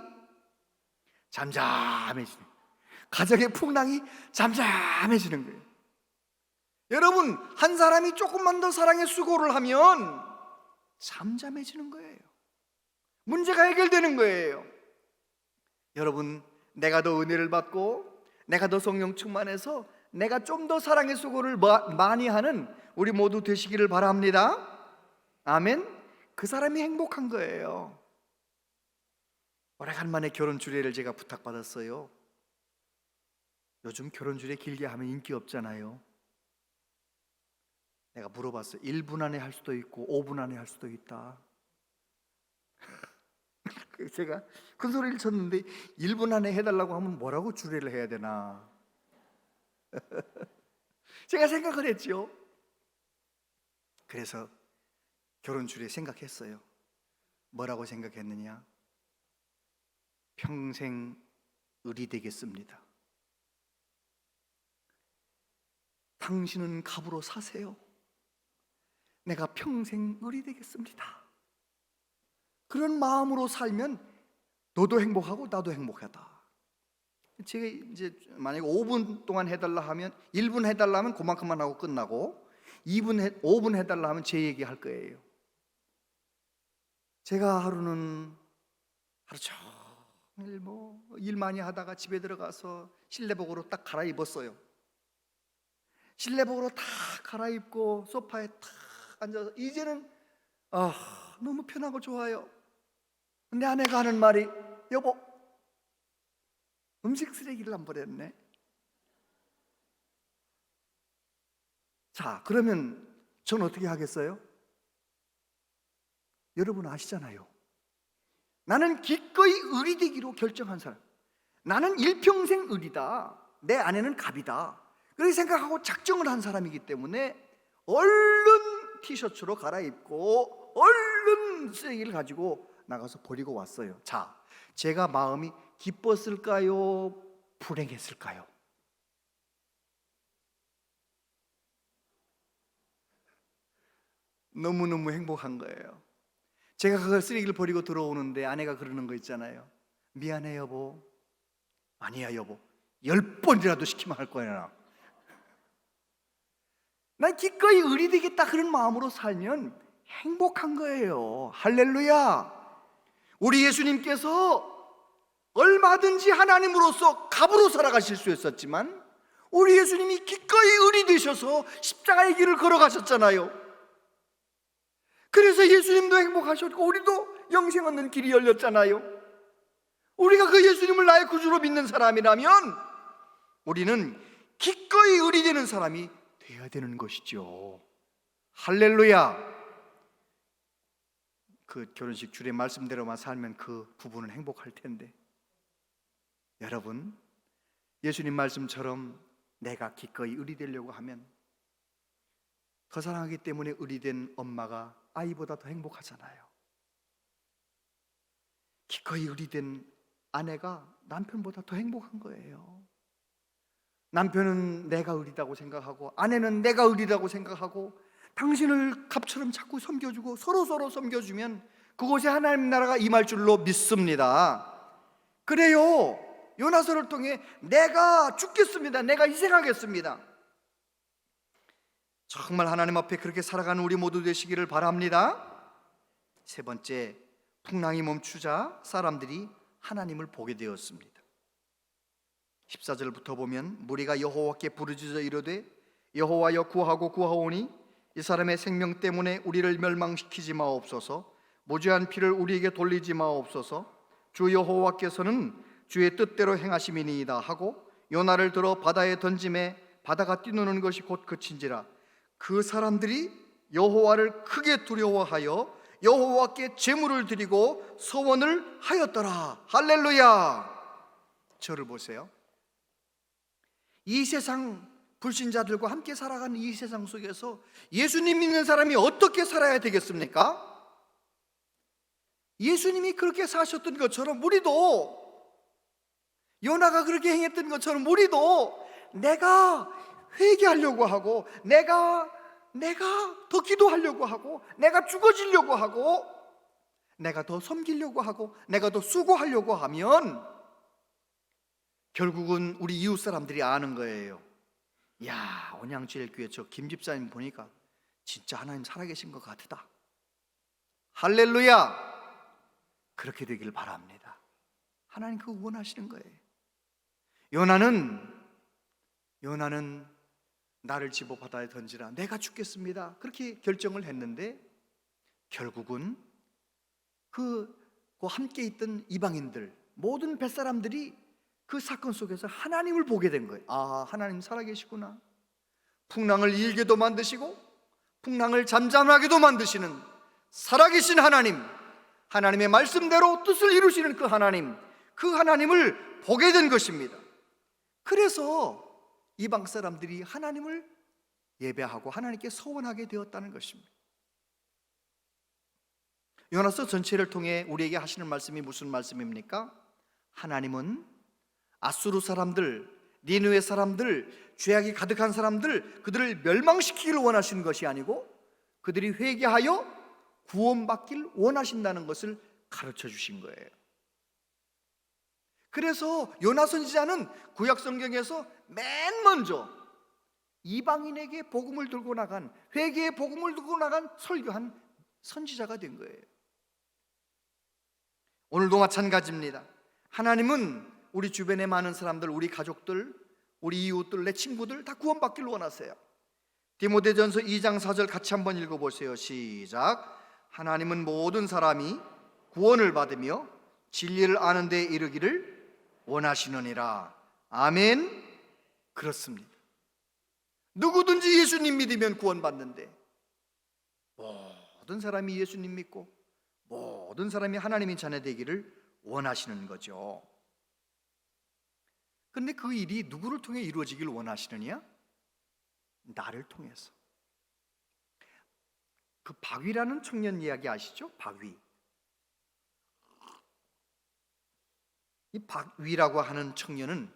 잠잠해지는, 가정의 풍랑이 잠잠해지는 거예요. 여러분, 한 사람이 조금만 더 사랑의 수고를 하면 잠잠해지는 거예요. 문제가 해결되는 거예요. 여러분, 내가 더 은혜를 받고 내가 더 성령 충만해서 내가 좀 더 사랑의 수고를 많이 하는 우리 모두 되시기를 바랍니다. 아멘. 그 사람이 행복한 거예요. 오래간만에 결혼 주례를 제가 부탁받았어요. 요즘 결혼 주례 길게 하면 인기 없잖아요. 내가 물어봤어요. 1분 안에 할 수도 있고 5분 안에 할 수도 있다. 제가 큰 소리를 쳤는데 1분 안에 해달라고 하면 뭐라고 주례를 해야 되나 제가 생각을 했죠. 그래서 결혼 주례 생각했어요. 뭐라고 생각했느냐? 평생 을이 되겠습니다. 당신은 갑으로 사세요. 내가 평생 을이 되겠습니다. 그런 마음으로 살면 너도 행복하고 나도 행복하다. 제가 이제 만약에 5분 동안 해달라 하면 1분 해달라 하면 그만큼만 하고 끝나고 5분 해달라 하면 제 얘기 할 거예요. 제가 하루 종일 일 많이 하다가 집에 들어가서 실내복으로 딱 갈아입었어요. 실내복으로 딱 갈아입고 소파에 딱 앉아서 이제는 너무 편하고 좋아요. 근데 아내가 하는 말이, 여보, 음식 쓰레기를 안 버렸네. 자, 그러면 전 어떻게 하겠어요? 여러분 아시잖아요. 나는 기꺼이 을이 되기로 결정한 사람. 나는 일평생 을이다. 내 아내는 갑이다. 그렇게 생각하고 작정을 한 사람이기 때문에 얼른 티셔츠로 갈아입고 얼른 쓰레기를 가지고 나가서 버리고 왔어요. 자, 제가 마음이 기뻤을까요? 불행했을까요? 너무너무 행복한 거예요. 제가 그걸 쓰레기를 버리고 들어오는데 아내가 그러는 거 있잖아요. 미안해 여보. 아니야 여보, 10번이라도 시키면 할 거야. 난 기꺼이 을이 되겠다 그런 마음으로 살면 행복한 거예요. 할렐루야. 우리 예수님께서 얼마든지 하나님으로서 갑으로 살아가실 수 있었지만 우리 예수님이 기꺼이 을이 되셔서 십자가의 길을 걸어가셨잖아요. 그래서 예수님도 행복하셨고 우리도 영생 얻는 길이 열렸잖아요. 우리가 그 예수님을 나의 구주로 믿는 사람이라면 우리는 기꺼이 을이 되는 사람이 되어야 되는 것이죠. 할렐루야. 그 결혼식 주례 말씀대로만 살면 그 부부는 행복할 텐데, 여러분 예수님 말씀처럼 내가 기꺼이 을이 되려고 하면 더 사랑하기 때문에 을이 된 엄마가 아이보다 더 행복하잖아요. 기꺼이 을이 된 아내가 남편보다 더 행복한 거예요. 남편은 내가 을이라고 생각하고 아내는 내가 을이라고 생각하고 당신을 갑처럼 자꾸 섬겨주고 서로 섬겨주면 그곳에 하나님 나라가 임할 줄로 믿습니다. 그래요. 요나서를 통해 내가 죽겠습니다. 내가 희생하겠습니다. 정말 하나님 앞에 그렇게 살아가는 우리 모두 되시기를 바랍니다. 세 번째, 풍랑이 멈추자 사람들이 하나님을 보게 되었습니다. 14절부터 보면 무리가 여호와께 부르짖어 이르되 여호와여 구하오니 이 사람의 생명 때문에 우리를 멸망시키지 마옵소서. 무죄한 피를 우리에게 돌리지 마옵소서. 주 여호와께서는 주의 뜻대로 행하심이니이다 하고 요나를 들어 바다에 던짐에 바다가 뛰노는 것이 곧 그친지라. 그 사람들이 여호와를 크게 두려워하여 여호와께 제물을 드리고 서원을 하였더라. 할렐루야. 저를 보세요. 이 세상 불신자들과 함께 살아가는 이 세상 속에서 예수님 믿는 사람이 어떻게 살아야 되겠습니까? 예수님이 그렇게 사셨던 것처럼 우리도, 요나가 그렇게 행했던 것처럼 우리도 내가 회개하려고 하고 내가 더 기도하려고 하고 내가 죽어지려고 하고 내가 더 섬기려고 하고 내가 더 수고하려고 하면 결국은 우리 이웃 사람들이 아는 거예요. 야, 온양제일교회 저 김 집사님 보니까 진짜 하나님 살아계신 것 같다. 할렐루야. 그렇게 되길 바랍니다. 하나님 그거 원하시는 거예요. 요나는 나를 집어 바다에 던지라, 내가 죽겠습니다, 그렇게 결정을 했는데 결국은 그 함께 있던 이방인들 모든 뱃사람들이 그 사건 속에서 하나님을 보게 된 거예요. 아, 하나님 살아계시구나. 풍랑을 일게도 만드시고 풍랑을 잠잠하게도 만드시는 살아계신 하나님, 하나님의 말씀대로 뜻을 이루시는 그 하나님을 보게 된 것입니다. 그래서 이방 사람들이 하나님을 예배하고 하나님께 서원하게 되었다는 것입니다. 요나서 전체를 통해 우리에게 하시는 말씀이 무슨 말씀입니까? 하나님은 아수르 사람들, 니느웨 사람들, 죄악이 가득한 사람들, 그들을 멸망시키기를 원하시는 것이 아니고 그들이 회개하여 구원받길 원하신다는 것을 가르쳐 주신 거예요. 그래서 요나 선지자는 구약 성경에서 맨 먼저 이방인에게 복음을 들고 나간, 회개의 복음을 들고 나간 설교한 선지자가 된 거예요. 오늘도 마찬가지입니다. 하나님은 우리 주변의 많은 사람들, 우리 가족들, 우리 이웃들, 내 친구들 다 구원받기를 원하세요. 디모데전서 2장 4절 같이 한번 읽어보세요. 시작. 하나님은 모든 사람이 구원을 받으며 진리를 아는 데 이르기를 원하시느니라. 아멘. 그렇습니다. 누구든지 예수님 믿으면 구원받는데, 모든 사람이 예수님 믿고 모든 사람이 하나님의 자녀 되기를 원하시는 거죠. 그런데 그 일이 누구를 통해 이루어지길 원하시느냐? 나를 통해서. 그 바위라는 청년 이야기 아시죠? 바위. 이 바위라고 하는 청년은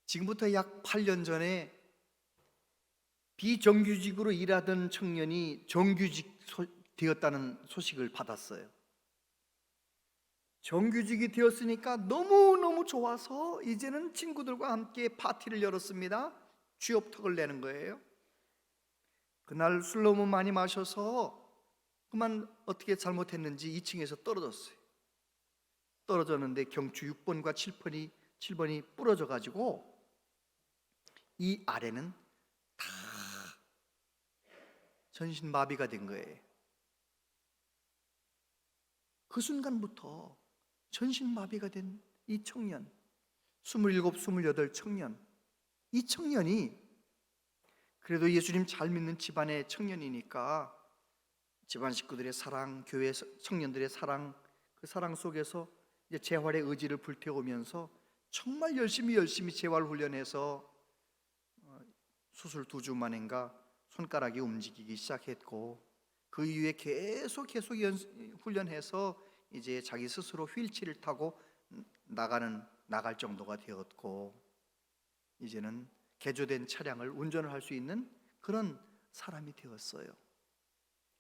지금부터 약 8년 전에 비정규직으로 일하던 청년이 정규직 되었다는 소식을 받았어요. 정규직이 되었으니까 너무너무 좋아서 이제는 친구들과 함께 파티를 열었습니다. 취업턱을 내는 거예요. 그날 술 너무 많이 마셔서 그만 어떻게 잘못했는지 2층에서 떨어졌어요. 떨어졌는데 경추 6번과 7번이 부러져 가지고 이 아래는 다 전신마비가 된 거예요. 그 순간부터 전신마비가 된 이 청년, 27, 28 청년, 이 청년이 그래도 예수님 잘 믿는 집안의 청년이니까 집안 식구들의 사랑, 교회 청년들의 사랑, 그 사랑 속에서 이제 재활의 의지를 불태우면서 정말 열심히 재활 훈련해서 수술 2주 만인가 손가락이 움직이기 시작했고, 그 이후에 계속 훈련해서 이제 자기 스스로 휠체어를 타고 나갈 정도가 되었고, 이제는 개조된 차량을 운전을 할 수 있는 그런 사람이 되었어요.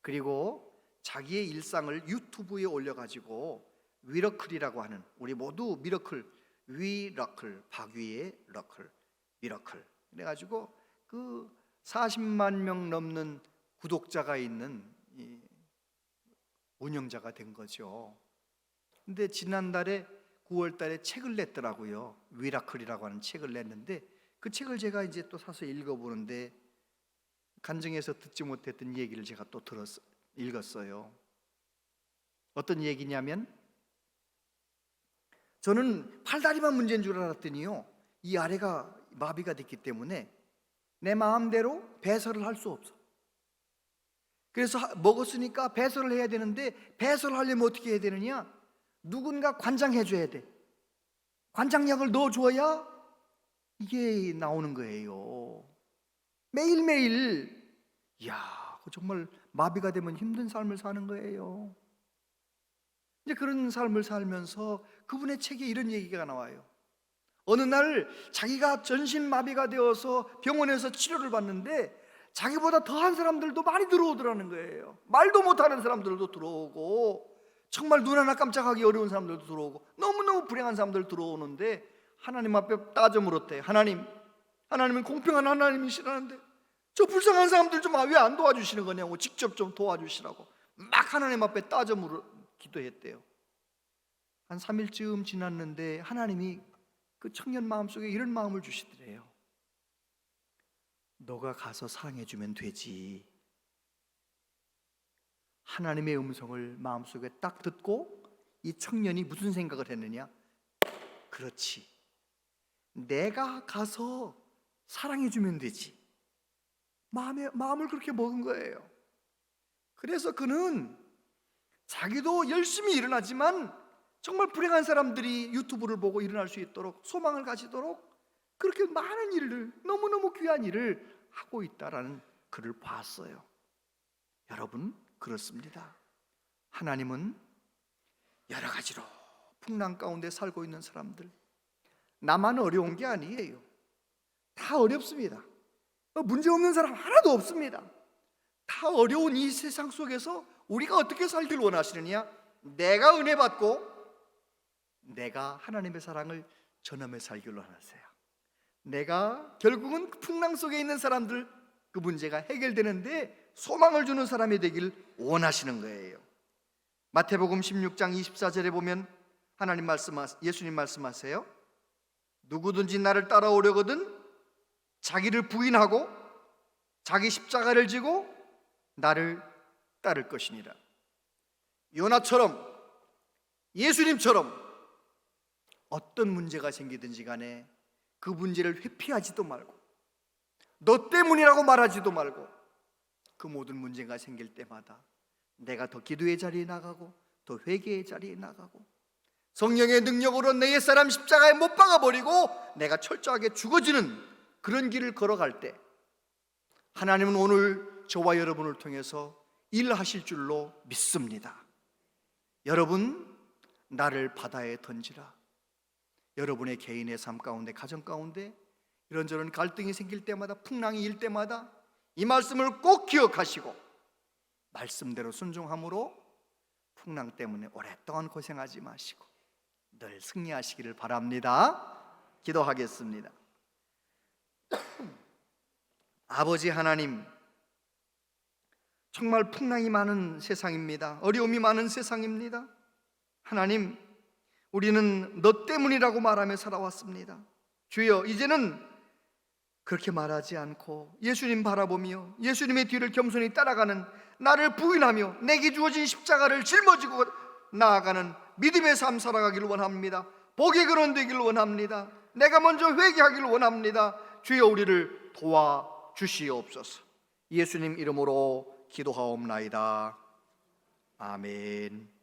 그리고 자기의 일상을 유튜브에 올려가지고 위러클이라고 하는, 우리 모두 미러클, 위러클, 박위의 러클, 미러클 그래가지고 그 40만 명 넘는 구독자가 있는 이 운영자가 된 거죠. 근데 지난달에 9월 달에 책을 냈더라고요. 위라클이라고 하는 책을 냈는데, 그 책을 제가 이제 또 사서 읽어보는데 간증에서 듣지 못했던 얘기를 제가 또 읽었어요. 어떤 얘기냐면, 저는 팔다리만 문제인 줄 알았더니요, 이 아래가 마비가 됐기 때문에 내 마음대로 배설을 할 수 없어. 그래서 먹었으니까 배설을 해야 되는데, 배설을 하려면 어떻게 해야 되느냐? 누군가 관장해 줘야 돼. 관장약을 넣어줘야 이게 나오는 거예요. 매일매일. 이야, 정말 마비가 되면 힘든 삶을 사는 거예요. 이제 그런 삶을 살면서 그분의 책에 이런 얘기가 나와요. 어느 날 자기가 전신마비가 되어서 병원에서 치료를 받는데 자기보다 더한 사람들도 많이 들어오더라는 거예요. 말도 못하는 사람들도 들어오고, 정말 눈 하나 깜짝하기 어려운 사람들도 들어오고, 너무너무 불행한 사람들 들어오는데 하나님 앞에 따져 물었대. 하나님은 공평한 하나님이시라는데 저 불쌍한 사람들 좀 왜 안 도와주시는 거냐고, 직접 좀 도와주시라고 막 하나님 앞에 따져 물어 기도했대요. 한 3일쯤 지났는데 하나님이 그 청년 마음속에 이런 마음을 주시더래요. 너가 가서 사랑해주면 되지. 하나님의 음성을 마음속에 딱 듣고 이 청년이 무슨 생각을 했느냐? 그렇지, 내가 가서 사랑해주면 되지. 마음을 그렇게 먹은 거예요. 그래서 그는 자기도 열심히 일어나지만 정말 불행한 사람들이 유튜브를 보고 일어날 수 있도록, 소망을 가지도록 그렇게 많은 일을, 너무너무 귀한 일을 하고 있다라는 글을 봤어요. 여러분, 그렇습니다. 하나님은 여러 가지로 풍랑 가운데 살고 있는 사람들, 나만 어려운 게 아니에요. 다 어렵습니다. 문제 없는 사람 하나도 없습니다. 다 어려운 이 세상 속에서 우리가 어떻게 살길 원하시느냐? 내가 은혜 받고 내가 하나님의 사랑을 전하며 살길 원하세요. 내가 결국은 풍랑 속에 있는 사람들, 그 문제가 해결되는데 소망을 주는 사람이 되길 원하시는 거예요. 마태복음 16장 24절에 보면 예수님 말씀하세요. 누구든지 나를 따라오려거든 자기를 부인하고 자기 십자가를 지고 나를 따를 것이니라. 요나처럼, 예수님처럼 어떤 문제가 생기든지 간에 그 문제를 회피하지도 말고, 너 때문이라고 말하지도 말고, 그 모든 문제가 생길 때마다 내가 더 기도의 자리에 나가고 더 회개의 자리에 나가고 성령의 능력으로 내 옛사람 십자가에 못 박아버리고 내가 철저하게 죽어지는 그런 길을 걸어갈 때 하나님은 오늘 저와 여러분을 통해서 일하실 줄로 믿습니다. 여러분, 나를 바다에 던지라. 여러분의 개인의 삶 가운데, 가정 가운데 이런저런 갈등이 생길 때마다, 풍랑이 일 때마다 이 말씀을 꼭 기억하시고 말씀대로 순종함으로 풍랑 때문에 오랫동안 고생하지 마시고 늘 승리하시기를 바랍니다. 기도하겠습니다. 아버지 하나님, 정말 풍랑이 많은 세상입니다. 어려움이 많은 세상입니다. 하나님, 우리는 너 때문이라고 말하며 살아왔습니다. 주여, 이제는 그렇게 말하지 않고 예수님 바라보며 예수님의 뒤를 겸손히 따라가는, 나를 부인하며 내게 주어진 십자가를 짊어지고 나아가는 믿음의 삶 살아가기를 원합니다. 복의 근원 되기를 원합니다. 내가 먼저 회개하기를 원합니다. 주여, 우리를 도와주시옵소서. 예수님 이름으로 기도하옵나이다. 아멘.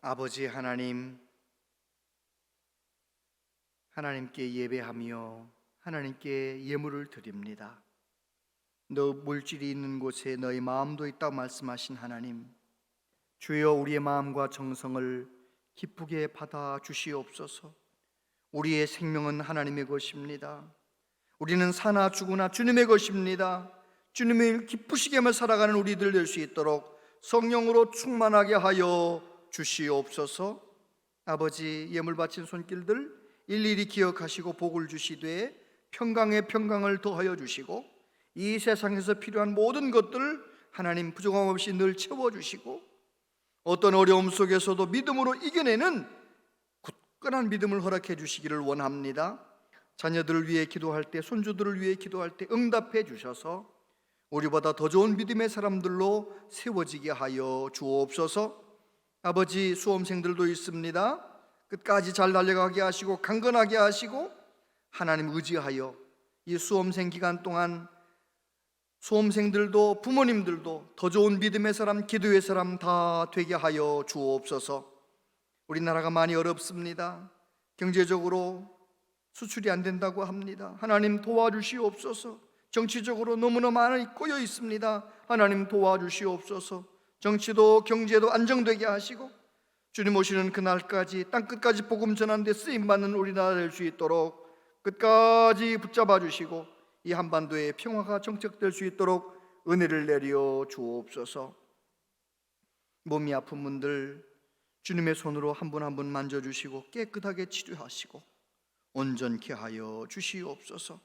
아버지 하나님, 하나님께 예배하며 하나님께 예물을 드립니다. 너 물질이 있는 곳에 너희 마음도 있다고 말씀하신 하나님, 주여 우리의 마음과 정성을 기쁘게 받아 주시옵소서. 우리의 생명은 하나님의 것입니다. 우리는 사나 죽으나 주님의 것입니다. 주님을 기쁘시게 하며 살아가는 우리들 될 수 있도록 성령으로 충만하게 하여 주시옵소서. 아버지, 예물 바친 손길들 일일이 기억하시고 복을 주시되 평강에 평강을 더하여 주시고 이 세상에서 필요한 모든 것들을 하나님 부족함 없이 늘 채워주시고 어떤 어려움 속에서도 믿음으로 이겨내는 굳건한 믿음을 허락해 주시기를 원합니다. 자녀들을 위해 기도할 때, 손주들을 위해 기도할 때 응답해 주셔서 우리보다 더 좋은 믿음의 사람들로 세워지게 하여 주옵소서. 아버지, 수험생들도 있습니다. 끝까지 잘 달려가게 하시고 강건하게 하시고 하나님 의지하여 이 수험생 기간 동안 수험생들도 부모님들도 더 좋은 믿음의 사람, 기도의 사람 다 되게 하여 주옵소서. 우리나라가 많이 어렵습니다. 경제적으로 수출이 안 된다고 합니다. 하나님 도와주시옵소서. 정치적으로 너무나 많이 꼬여 있습니다. 하나님 도와주시옵소서. 정치도 경제도 안정되게 하시고 주님 오시는 그날까지 땅끝까지 복음 전하는 데 쓰임받는 우리나라 될 수 있도록 끝까지 붙잡아 주시고 이 한반도에 평화가 정착될 수 있도록 은혜를 내려 주옵소서. 몸이 아픈 분들 주님의 손으로 한 분 한 분 만져주시고 깨끗하게 치료하시고 온전케 하여 주시옵소서.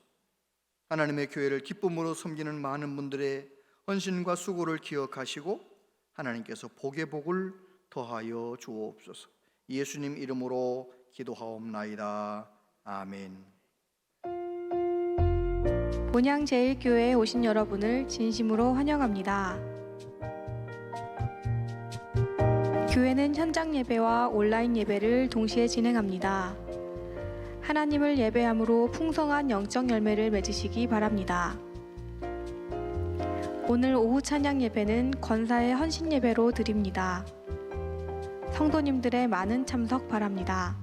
하나님의 교회를 기쁨으로 섬기는 많은 분들의 헌신과 수고를 기억하시고 하나님께서 복의 복을 더하여 주옵소서. 예수님 이름으로 기도하옵나이다. 아멘. 본향제일교회에 오신 여러분을 진심으로 환영합니다. 교회는 현장 예배와 온라인 예배를 동시에 진행합니다. 하나님을 예배함으로 풍성한 영적 열매를 맺으시기 바랍니다. 오늘 오후 찬양 예배는 권사의 헌신 예배로 드립니다. 성도님들의 많은 참석 바랍니다.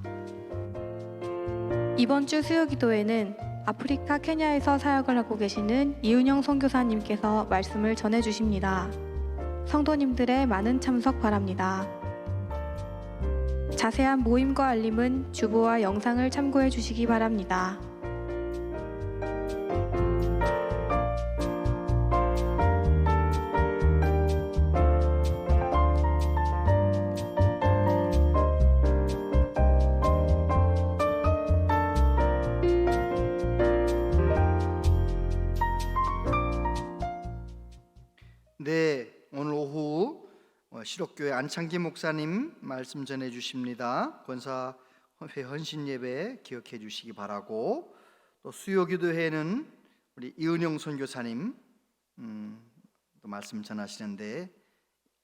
이번 주 수요 기도회는 아프리카 케냐에서 사역을 하고 계시는 이은영 선교사님께서 말씀을 전해 주십니다. 성도님들의 많은 참석 바랍니다. 자세한 모임과 알림은 주보와 영상을 참고해 주시기 바랍니다. 네, 오늘 오후 시록교회 안창기 목사님 말씀 전해 주십니다. 권사회 헌신 예배 기억해 주시기 바라고, 또 수요 기도회는 우리 이은영 선교사님 또 말씀 전하시는데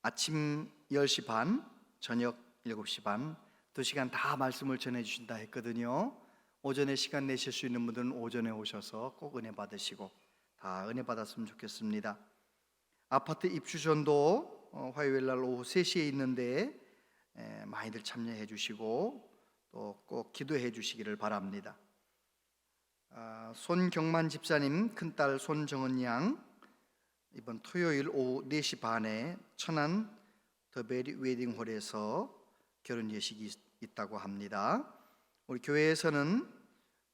아침 10시 반, 저녁 7시 반 2시간 다 말씀을 전해 주신다 했거든요. 오전에 시간 내실 수 있는 분들은 오전에 오셔서 꼭 은혜 받으시고 다 은혜 받았으면 좋겠습니다. 아파트 입주전도 화요일 날 오후 3시에 있는데 많이들 참여해 주시고 또 꼭 기도해 주시기를 바랍니다. 손경만 집사님 큰딸 손정은 양 이번 토요일 오후 4시 반에 천안 더베리 웨딩홀에서 결혼 예식이 있다고 합니다. 우리 교회에서는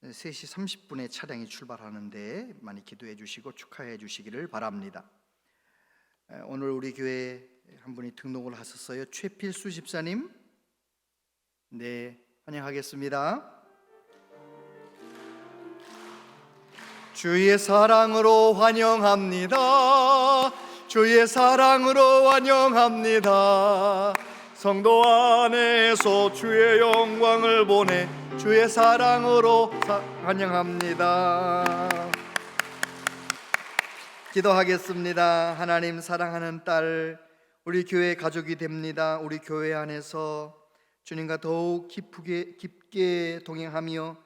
3시 30분에 차량이 출발하는데 많이 기도해 주시고 축하해 주시기를 바랍니다. 오늘 우리 교회 한 분이 등록을 하셨어요. 최필수 집사님, 네, 환영하겠습니다. 주의 사랑으로 환영합니다. 주의 사랑으로 환영합니다. 성도 안에서 주의 영광을 보내 주의 사랑으로 환영합니다. 기도하겠습니다. 하나님 사랑하는 딸, 우리 교회 가족이 됩니다. 우리 교회 안에서 주님과 더욱 깊게 동행하며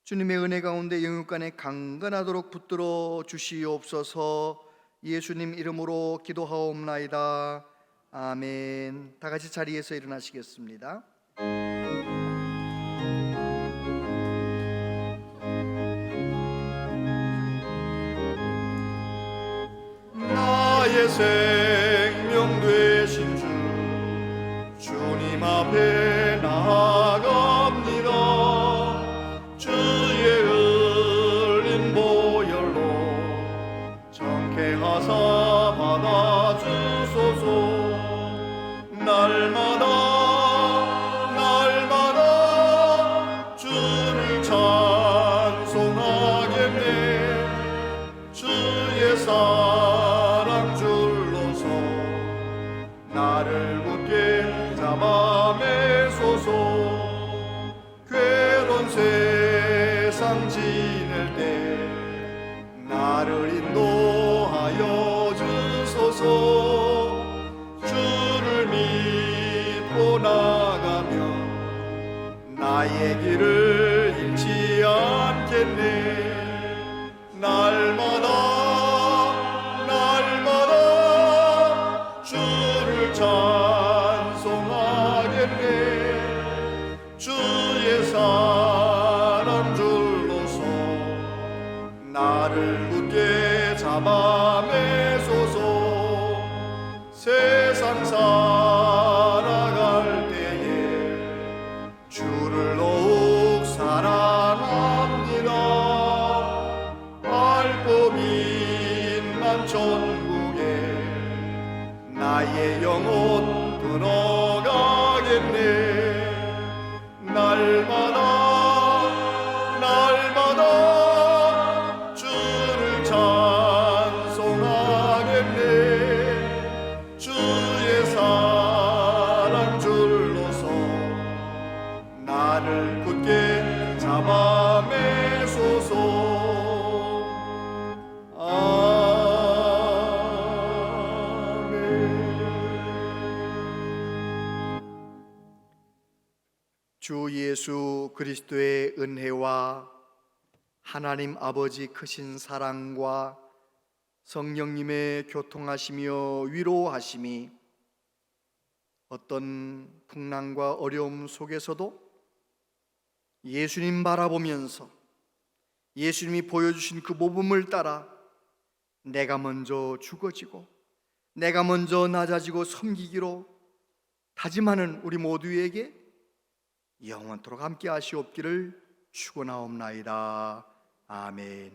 주님의 은혜 가운데 영육간에 강건하도록 붙들어 주시옵소서. 예수님 이름으로 기도하옵나이다. 아멘. 다 같이 자리에서 일어나시겠습니다. 나의 생명 되신 주, 주님 앞에 나아갑니다. 주의 흘린 보혈로 정케하사 받아주소서. 날마다 주를 찬송하겠네. 주의 사랑 줄로서 나를 굳게 잡아매소서. 괴로운 세상 지낼 때 나를 인도하여 주소서. 주를 믿고 나가면 나의 길을 잃지 않겠네. 날마다 주를 찬송하겠네. 주의 사랑 줄로서 나를 굳게 잡아매소서. 세상 살아갈 때에 주를 더욱 사랑합니다. 밝고 빛난 천국에 나의 영혼 들어가겠네. 주 예수 그리스도의 은혜와 하나님 아버지 크신 사랑과 성령님의 교통하시며 위로하심이 어떤 풍랑과 어려움 속에서도 예수님 바라보면서 예수님이 보여주신 그 모범을 따라 내가 먼저 죽어지고 내가 먼저 낮아지고 섬기기로 다짐하는 우리 모두에게 영원토록 함께 하시옵기를 축원하옵나이다. 아멘.